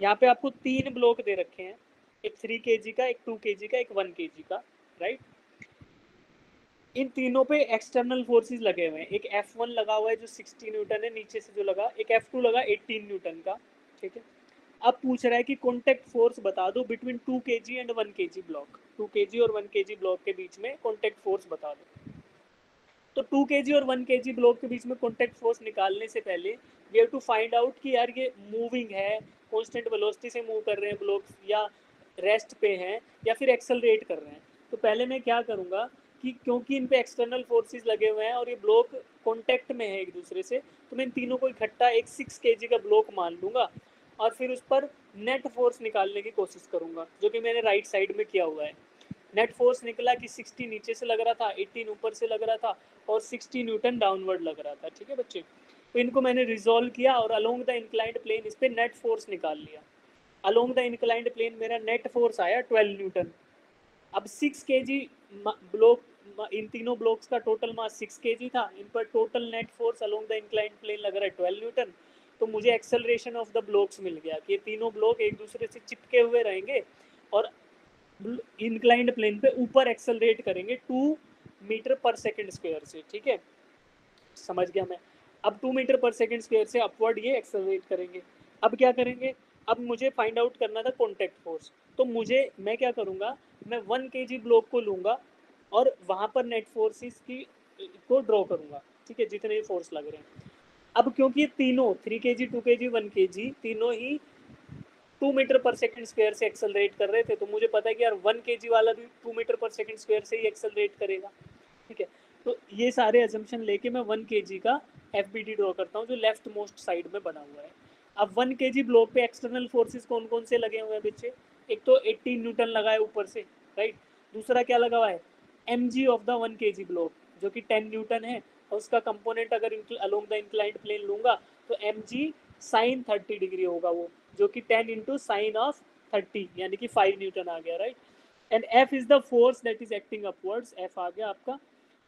यहाँ पे आपको 3 ब्लॉक दे रखे हैं, एक 3 kg का, एक 2 kg का, एक 1 kg का, राइट। इन तीनों पे एक्सटर्नल फोर्सेस लगे हुए हैं। एक F1 लगा हुआ है जो 60 न्यूटन है नीचे से जो लगा, एक F2 लगा 18 न्यूटन का, ठीक है। अब पूछ रहा है कि कॉन्टैक्ट फोर्स बता दो between 2 kg and 1 kg block, 2 kg और 1 kg ब्लॉक के बीच में कॉन्टैक्ट फोर्स बता दो। तो 2 kg और 1 kg ब्लॉक के बीच में कॉन्टैक्ट फोर्स निकालने से पहले we have to find out कि यार ये मूविंग है, कांस्टेंट वेलोसिटी से मूव कर रहे हैं ब्लॉक, या रेस्ट पे हैं, या फिर एक्सेलरेट कर रहे हैं। तो पहले मैं क्या करूँगा कि क्योंकि इन पे एक्सटर्नल फोर्सेस लगे हुए हैं और ये ब्लॉक कॉन्टैक्ट में है एक दूसरे से, तो मैं इन तीनों को इकट्ठा एक 6 kg का ब्लॉक मान लूँगा और फिर उस पर नेट फोर्स निकालने की कोशिश करूँगा, जो कि मैंने राइट साइड में किया हुआ है। नेट फोर्स निकला कि 60 नीचे से लग रहा था, 18 ऊपर से लग रहा था और 60 न्यूटन डाउनवर्ड लग रहा था, ठीक है बच्चे। तो इनको मैंने रिजॉल्व किया और अलोंग द इंक्लाइंड प्लेन इस पे नेट फोर्स निकाल लिया। अलोंग द इंक्लाइंड प्लेन मेरा नेट फोर्स आया 12 न्यूटन। अब 6 kg ब्लॉक, इन तीनों ब्लॉक्स का टोटल मास 6 kg था, इन पर total net force along the inclined plane लग रहा है 12 न्यूटन। तो मुझे एक्सेलरेशन ऑफ द ब्लॉक्स मिल गया कि ये तीनों ब्लॉक एक दूसरे से चिपके हुए रहेंगे और इंक्लाइंड प्लेन पे ऊपर एक्सेलरेट करेंगे 2 मीटर पर सेकंड स्क्वायर से, ठीक है, समझ गया मैं। अब 2 मीटर पर सेकंड स्क्वायर से अपवर्ड ये एक्सेलरेट करेंगे। अब क्या करेंगे, अब मुझे फाइंड आउट करना था कॉन्टैक्ट फोर्स, तो मैं क्या करूँगा, मैं 1 kg ब्लॉक को लूँगा और वहाँ पर नेट फोर्सेस की को ड्रॉ करूँगा, ठीक है, जितने भी फोर्स लग रहे हैं। अब क्योंकि ये तीनों 3 kg 2 kg 1 kg तीनों ही 2 मीटर पर सेकंड स्क्वायर से एक्सेलरेट कर रहे थे, तो मुझे पता है कि यार 1 kg वाला भी 2 मीटर पर सेकंड स्क्वायर से ही एक्सेलरेट करेगा, ठीक है। तो ये सारे अजम्पशन लेके मैं 1 kg का एफबीडी ड्रॉ करता हूँ जो लेफ्ट मोस्ट साइड में बना हुआ है। अब 1 kg ब्लॉक पे एक्सटर्नल फोर्सेस कौन कौन से लगे हुए हैं बच्चे, एक तो 18 न्यूटन लगा है ऊपर से, राइट। दूसरा क्या लगा हुआ है, mg of the 1 kg block जो कि 10 न्यूटन है, और उसका कंपोनेंट अगर अलोंग द इंक्लाइंड प्लेन लूंगा तो mg साइन 30 डिग्री होगा वो, जो कि 10 इंटू साइन ऑफ 30 यानी कि 5 न्यूटन आ गया, right. And F is the force that is acting upwards, F आ गया आपका,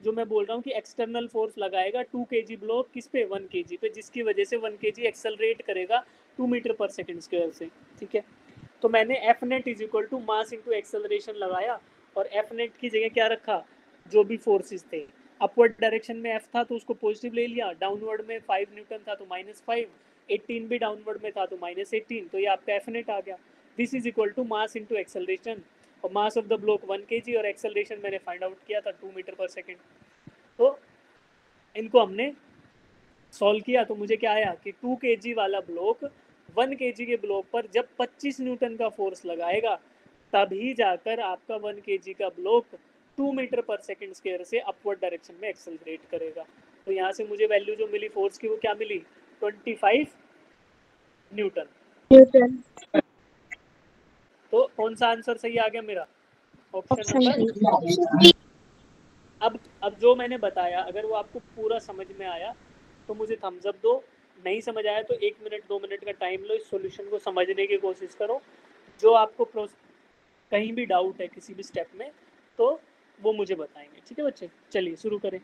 जो मैं बोल रहा हूँ कि एक्सटर्नल फोर्स लगाएगा 2 kg ब्लॉक किस पे, 1 kg पे, जिसकी वजह से 1 kg एक्सेलरेट करेगा 2 मीटर पर सेकंड स्क्वायर से, ठीक है। तो मैंने F net is equal to mass into acceleration लगाया, और एफ नेट की जगह क्या रखा, जो भी फोर्सेस थे, अपवर्ड डायरेक्शन में एफ था तो उसको पॉजिटिव ले लिया, डाउनवर्ड में 5 न्यूटन था तो -5, 18 भी डाउनवर्ड में था तो -18, तो ये आपका एफ नेट आ गया। This is equal to mass into acceleration, और mass of the block 1 kg और एक्सेलरेशन मैंने फाइंड आउट किया था 2 मीटर पर सेकेंड। तो इनको हमने सॉल्व किया तो मुझे क्या आया कि 2 kg वाला ब्लॉक 1 kg के ब्लॉक पर जब 25 न्यूटन का फोर्स लगाएगा तभी जाकर आपका 1 kg का ब्लॉक 2 मीटर पर सेकंड स्क्वायर से अपवर्ड डायरेक्शन में एक्सेलरेट करेगा। तो यहाँ से मुझे वैल्यू जो मिली फोर्स की वो क्या मिली, 25 न्यूटन। न्यूटन। तो कौन सा आंसर सही आ गया मेरा, ऑप्शन ऑप्शन नंबर। बी। अब जो मैंने बताया अगर वो आपको पूरा समझ में आया तो मुझे थम्स अप दो, नहीं समझ आया तो 1 मिनट 2 मिनट का टाइम लो, इस सॉल्यूशन को समझने की कोशिश करो। जो आपको कहीं भी डाउट है किसी भी स्टेप में तो वो मुझे बताएंगे, ठीक है बच्चे। चलिए शुरू करें।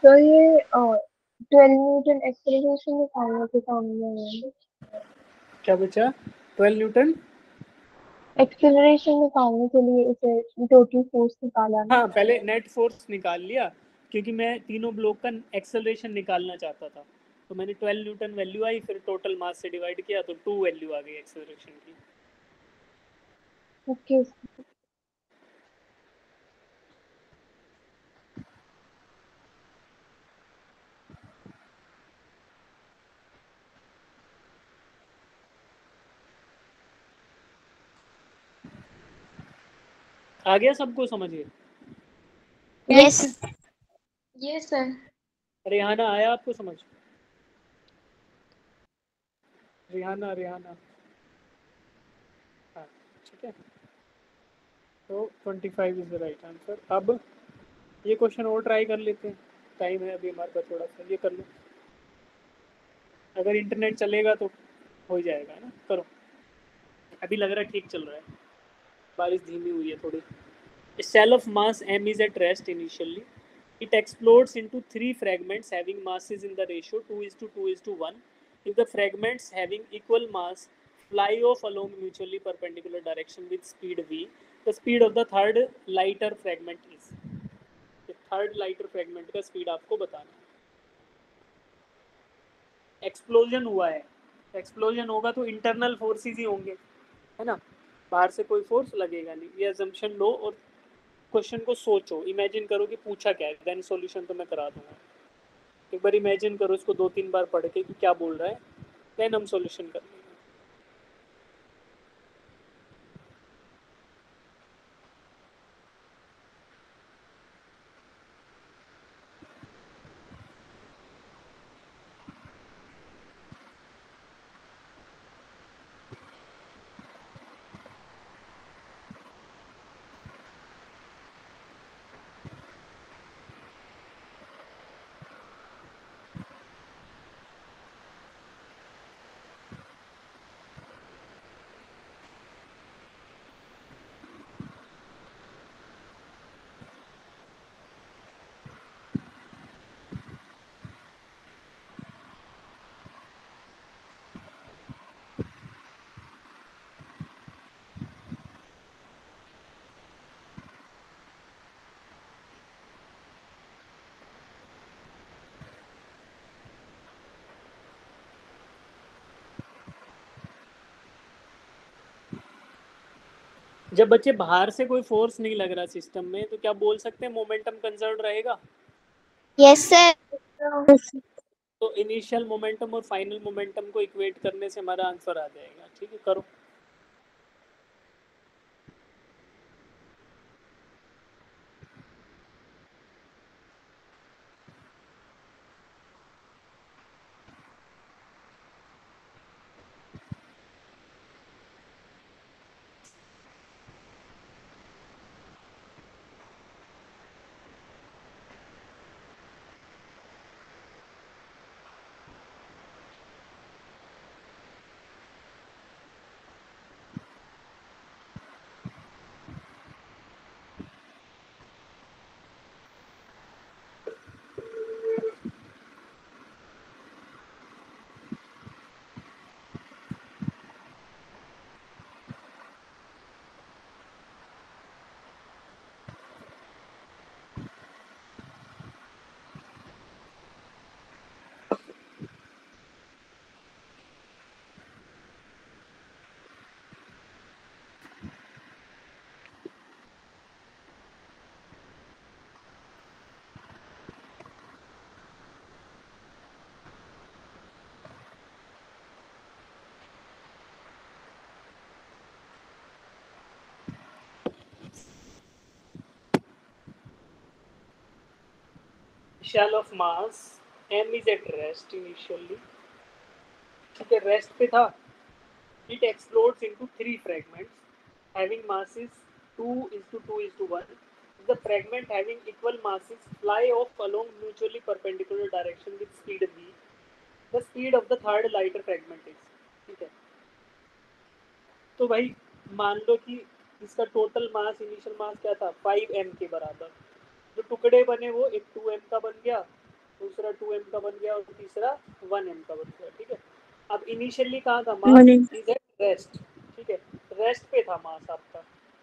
तो ये 12 न्यूटन एक्सेलरेशन निकालने के काम में है। क्या बचा, 12 न्यूटन। एक्सेलरेशन निकालने के लिए इसे टोटल फोर्स निकाला ना। हाँ पहले नेट फोर्स निकाल लिया क्योंकि मैं तीनों ब्लॉक का एक्सेलरेशन निकालना चाहता था, तो मैंने 12 न्यूटन वैल्यू आई, फिर टोटल मास से डिवाइड किया तो 2 वैल्यू आ गई एक्सेलरेशन की। ओके। आ गया सबको समझिए। Yes yes sir. रिहाना आया आपको समझ, रिहाना रिहाना, हाँ ठीक है। तो 25 इज द राइट आंसर। अब ये क्वेश्चन और ट्राई कर लेते हैं, टाइम है अभी हमारे पास थोड़ा सा, ये कर लो, अगर इंटरनेट चलेगा तो हो जाएगा ना, करो। अभी लग रहा है ठीक चल रहा है, बारिश धीमी हुई है थोड़ी। A shell of mass m is at rest initially. It explodes into 3 fragments having masses in the ratio 2:2:1. If the fragments having equal mass fly off along mutually perpendicular direction with speed v, the speed of the third lighter fragment is. Third lighter fragment का speed आपको बताना है। Explosion हुआ है, explosion होगा तो internal forces ही होंगे, है ना, बाहर से कोई फोर्स लगेगा नहीं। ये अजम्पशन लो और क्वेश्चन को सोचो, इमेजिन करो कि पूछा क्या है, देन सॉल्यूशन तो मैं करा दूंगा। एक बार इमेजिन करो इसको 2-3 बार पढ़ के कि क्या बोल रहा है, देन हम सॉल्यूशन कर लेंगे। जब बच्चे बाहर से कोई फोर्स नहीं लग रहा सिस्टम में तो क्या बोल सकते हैं मोमेंटम कंजर्व रहेगा? Yes sir. तो इनिशियल मोमेंटम और फाइनल मोमेंटम को इक्वेट करने से हमारा आंसर आ जाएगा। ठीक है, करो। shell of mass m is at rest initially। ठीक है, रेस्ट पे था। it explodes into 3 fragments having masses 2:2:1। the fragment having equal masses fly off along mutually perpendicular direction with speed v। the speed of the third lighter fragment is। ठीक है, तो भाई मान लो कि इसका टोटल मास, इनिशियल मास क्या था 5m के बराबर। जो टुकड़े बने वो एक 2m का बन गया, दूसरा 2m का बन गया और तीसरा 1m का बन गया। ठीक है, अब इनिशियली कहा था मास इज एट रेस्ट। ठीक है, रेस्ट पे था मास आपका,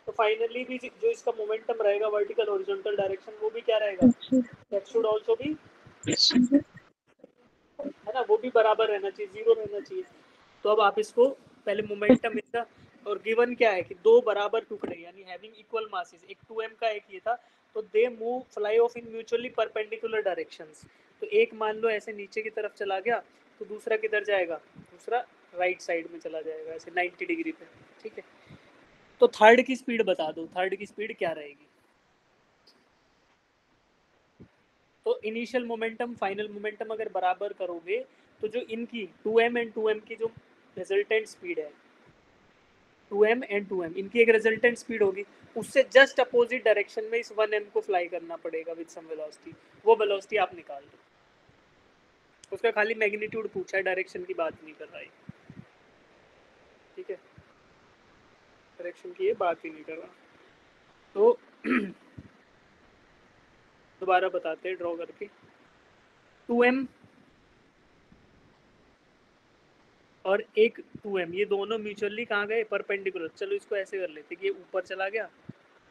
तो फाइनली भी जो इसका मोमेंटम रहेगा वर्टिकल हॉरिजॉन्टल डायरेक्शन वो भी क्या रहेगा, दैट शुड आल्सो बी, है ना, वो भी बराबर रहना चाहिए, जीरो रहना चाहिए। तो अब आप इसको पहले मोमेंटम इसका, और गिवन क्या है कि दो बराबर टुकड़े यानी हैविंग इक्वल मासेस, एक 2m का एक ये था, तो they move fly of in mutually perpendicular directions. तो एक मान लो ऐसे नीचे की तरफ चला गया तो दूसरा किधर जाएगा, दूसरा राइट साइड में चला जाएगा ऐसे 90 डिग्री पे। ठीक है, तो थर्ड की स्पीड बता दो, थर्ड की स्पीड क्या रहेगी? तो इनिशियल मोमेंटम फाइनल मोमेंटम अगर बराबर करोगे तो जो इनकी 2m एंड 2m की जो रिजल्टेंट स्पीड है 2m एंड 2m, इनकी एक रिजल्टेंट स्पीड होगी, उससे जस्ट अपोजिट डायरेक्शन में इस 1m को फ्लाई करना पड़ेगा विद सम वेलोसिटी। वो वेलोसिटी आप निकाल दो, उसका खाली मैग्नीट्यूड पूछा है, डायरेक्शन की बात नहीं कर रहा है। ठीक है, डायरेक्शन की ये बात ही नहीं कर रहा। तो दोबारा बताते हैं ड्रॉ करके। 2m और एक 2m, ये दोनों म्यूचुअली कहाँ गए, परपेंडिकुलर। चलो इसको ऐसे कर लेते कि ये ऊपर चला गया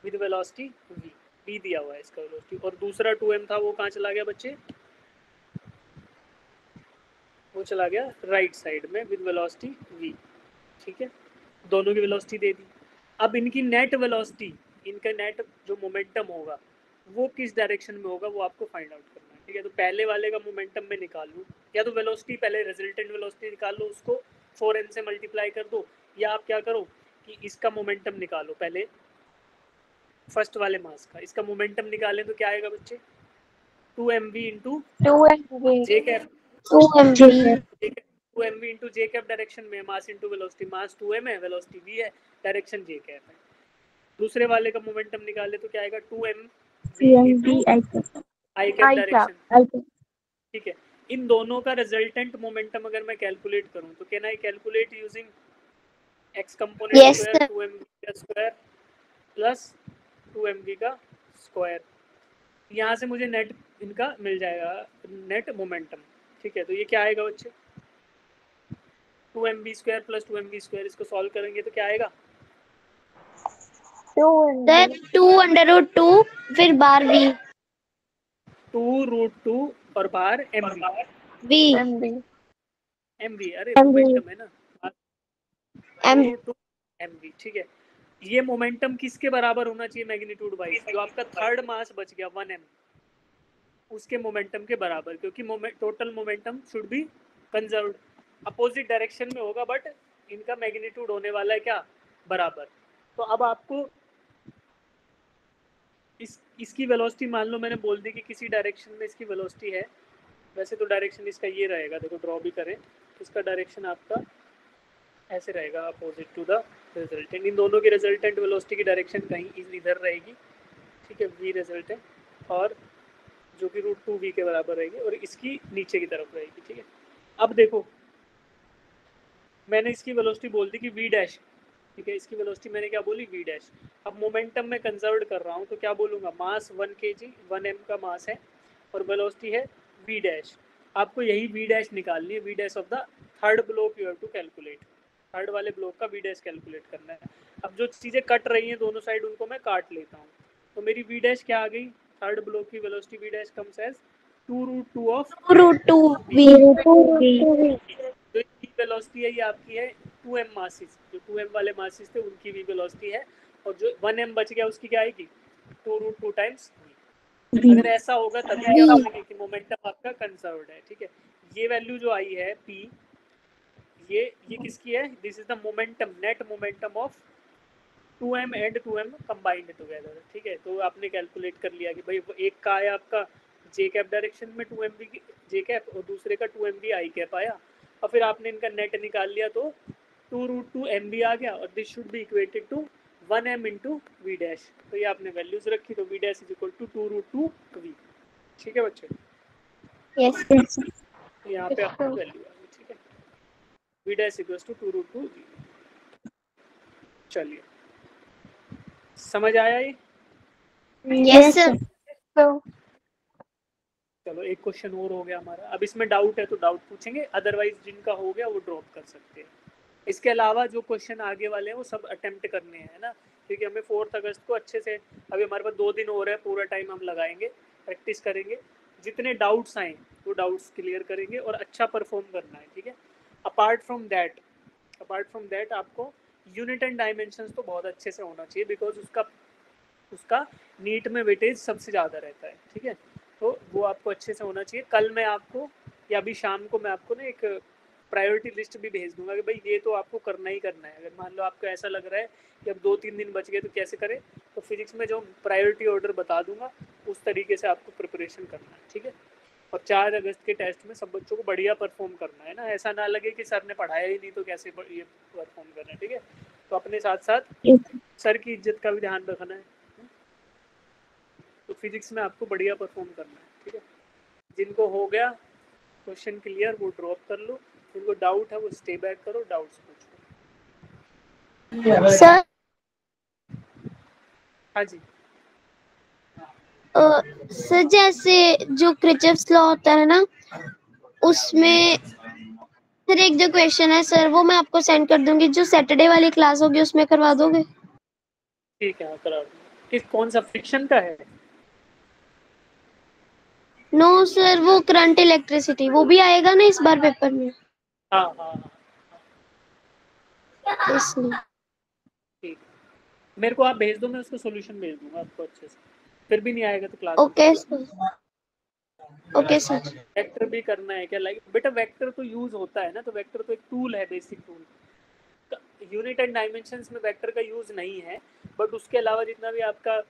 विद वेलोसिटी v, v दिया हुआ है इसका वेलोसिटी, और दूसरा 2m था वो कहाँ चला गया बच्चे, वो चला गया राइट साइड में विद वेलोसिटी v। ठीक है, दोनों की वेलोसिटी दे दी। अब इनकी नेट वेलोसिटी, इनका नेट जो मोमेंटम होगा वो किस डायरेक्शन में होगा वो आपको फाइंड आउट करना है। ठीक है, तो पहले वाले का मोमेंटम में निकाल लूँ, या तो वेलोसिटी पहले रिजल्टेंट वेलोसिटी निकाल लो, उसको 4m से मल्टीप्लाई कर दो, या आप क्या करो कि इसका मोमेंटम निकालो पहले फर्स्ट वाले मास का, इसका मोमेंटम निकालें तो क्या आएगा बच्चे, 2mv इंटू 2mv जे कैप, 2mv 2mv इंटू जे कैप डायरेक्शन में, मास इंटू वेलोसिटी, मास 2m है, वेलोसिटी v है, डायरेक्शन जे कैप है। दूसरे वाले का मोमेंटम निकाले तो क्या आएगा 2mv इंटू आई कैप डायरेक्शन। ठीक है, इन दोनों का रिजल्टेंट मोमेंटम अगर मैं कैलकुलेट करूं तो can I calculate using x component Yes, square sir. 2mv का स्क्वायर प्लस 2mv का स्क्वायर, यहाँ से मुझे नेट इनका मिल जाएगा, नेट मोमेंटम। ठीक है, तो ये क्या आएगा बच्चे, 2mv square plus 2mv square, इसको सॉल्व करेंगे तो क्या आएगा, 2mv सर 2√2 फिर बार v 2√2 और बार mv, v mv mv अरे mv मोमेंटम है ना, m 2√2 mv। ठीक है, ये मोमेंटम किसके बराबर होना चाहिए मैग्नीट्यूड वाइज? जो आपका थर्ड मास बच गया 1m, उसके मोमेंटम के बराबर, क्योंकि total momentum should be conserved. Opposite direction में होगा बट इनका मैग्नीट्यूड होने वाला है क्या? बराबर। तो अब आपको इसकी वेलोसिटी मान लो मैंने बोल दी कि किसी डायरेक्शन में इसकी वेलोसिटी है, वैसे तो डायरेक्शन इसका ये रहेगा, देखो ड्रॉ भी करें तो इसका डायरेक्शन आपका ऐसे रहेगा, अपोजिट टू द रिजल्टेंट। इन दोनों की रिजल्टेंट वेलोसिटी की डायरेक्शन कहीं इधर रहेगी, ठीक है, वी रिजल्टेंट, और जो कि √2v के बराबर रहेगी, और इसकी नीचे की तरफ रहेगी, ठीक है। अब देखो मैंने इसकी वेलोसिटी बोल दी कि v डैश, ठीक है, इसकी वेलोसिटी मैंने क्या बोली? v dash. अब मोमेंटम में कंजर्व कर रहा हूँ तो क्या बोलूँगा? मास 1 kg, 1m का मास है और वेलोसिटी है v डैश। आपको यही v डैश निकालनी है, v dash of the third block you have to calculate. Third वाले ब्लॉक का v डैश कैलकुलेट करना है। अब जो चीज़ें कट रही हैं दोनों साइड उनको मैं काट लेता हूँ, तो मेरी v डैश क्या आ गई? थर्ड ब्लॉक की velocity v dash comes as 2√2 of √2v। जो v वेलोसिटी है ये आपकी है 2m मासिस, जो 2m वाले मासिस थे उनकी v वेलोसिटी है, और जो 1m बच गया उसकी क्या आएगी? 2√2 टाइम्स v। अगर ऐसा होगा तभी क्या बोलेंगे कि मोमेंटम आपका कंजर्व्ड है, ठीक है। ये वैल्यू जो आई है p, ये किसकी है? This is the momentum, net momentum of 2m and 2m combined together, ठीक है। तो आपने कैलकुलेट कर लिया कि भाई एक का आया आपका जे कैप डायरेक्शन में 2mv जे कैप, और दूसरे का 2mv आई कैप आया, और फिर आपने इनका नेट निकाल लिया तो 2√2 mv आ गया, और this should be equated to 1m into v dash. तो ये आपने वैल्यूज रखी, तो v dash is equal to 2√2v, ठीक है बच्चे। यस। तो यहाँ पे आपकी वैल्यू आ गई, ठीक है, we dash equal to 2√2v। चलिए समझ आया ये? Yes sir. तो चलो एक क्वेश्चन और हो गया हमारा। अब इसमें डाउट है तो डाउट पूछेंगे, अदरवाइज जिनका हो गया वो ड्रॉप कर सकते हैं। इसके अलावा जो क्वेश्चन आगे वाले हैं वो सब अटेम्प्ट करने हैं ना, क्योंकि हमें 4 अगस्त को अच्छे से, अभी हमारे पास 2 दिन हो रहे हैं, पूरा टाइम हम लगाएंगे, प्रैक्टिस करेंगे, जितने डाउट्स आए वो डाउट्स क्लियर करेंगे और अच्छा परफॉर्म करना है, ठीक है। अपार्ट फ्रॉम दैट आपको यूनिट एंड डायमेंशंस तो बहुत अच्छे से होना चाहिए, बिकॉज उसका नीट में वेटेज सबसे ज़्यादा रहता है, ठीक है। तो वो आपको अच्छे से होना चाहिए। कल मैं आपको या अभी शाम को मैं आपको ना एक प्रायोरिटी लिस्ट भी भेज दूंगा कि भाई ये तो आपको करना ही करना है। अगर मान लो आपको ऐसा लग रहा है कि अब 2-3 दिन बच गए तो कैसे करें, तो फिजिक्स में जो प्रायोरिटी ऑर्डर बता दूंगा उस तरीके से आपको प्रिपरेशन करना है, ठीक है। और 4 अगस्त के टेस्ट में सब बच्चों को बढ़िया परफॉर्म करना है ना, ऐसा ना लगे कि सर ने पढ़ाया ही नहीं तो कैसे ये परफॉर्म करना है, ठीक है। तो अपने साथ साथ सर की इज्जत का भी ध्यान रखना है। तो फिजिक्स में आपको बढ़िया परफॉर्म करना है, ठीक है। जिनको हो गया क्वेश्चन क्लियर वो ड्रॉप कर लो, जिनको डाउट है वो स्टे बैक करो, डाउट्स पूछो। सर हाँ जी, सर जैसे जो क्रिचफ्स लॉ होता है ना, उसमें सर एक जो क्वेश्चन है सर वो मैं आपको सेंड कर दूंगी, जो सैटरडे वाली क्लास होगी उसमें करवा दोगे? ठीक है, करा दूंगा। किस कौन सा फ्रिक्शन का है? नो सर, वो करंट इलेक्ट्रिसिटी वो भी आएगा ना इस बार पेपर में, हाँ हाँ हाँ, इसलिए। ठीक। मेरे को आप भेज दो, मैं उसका सोल्यूशन भेज दूंगा आपको अच्छे से। फिर भी नहीं आएगा तो क्लास में okay sir. Okay sir. Vector भी करना है क्या? लाइक बेटा वेक्टर तो यूज होता है ना, तो वेक्टर तो एक टूल है, basic tool. Unit and dimensions में वेक्टर का यूज नहीं है, बट उसके अलावा जितना भी आपका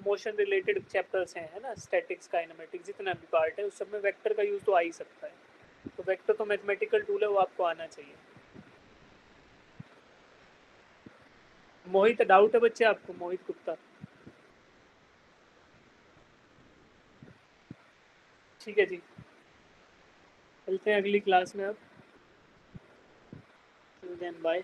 मोशन रिलेटेड चैप्टर्स हैं, है ना, स्टैटिक्स, काइनेमेटिक्स, जितना भी पार्ट है उस सब में वेक्टर का यूज तो आ ही सकता है। तो वेक्टर तो मैथमेटिकल टूल है, वो आपको आना चाहिए। मोहित डाउट है बच्चे आपको? मोहित गुप्ता, ठीक है जी, चलते हैं अगली क्लास में अब। Then bye.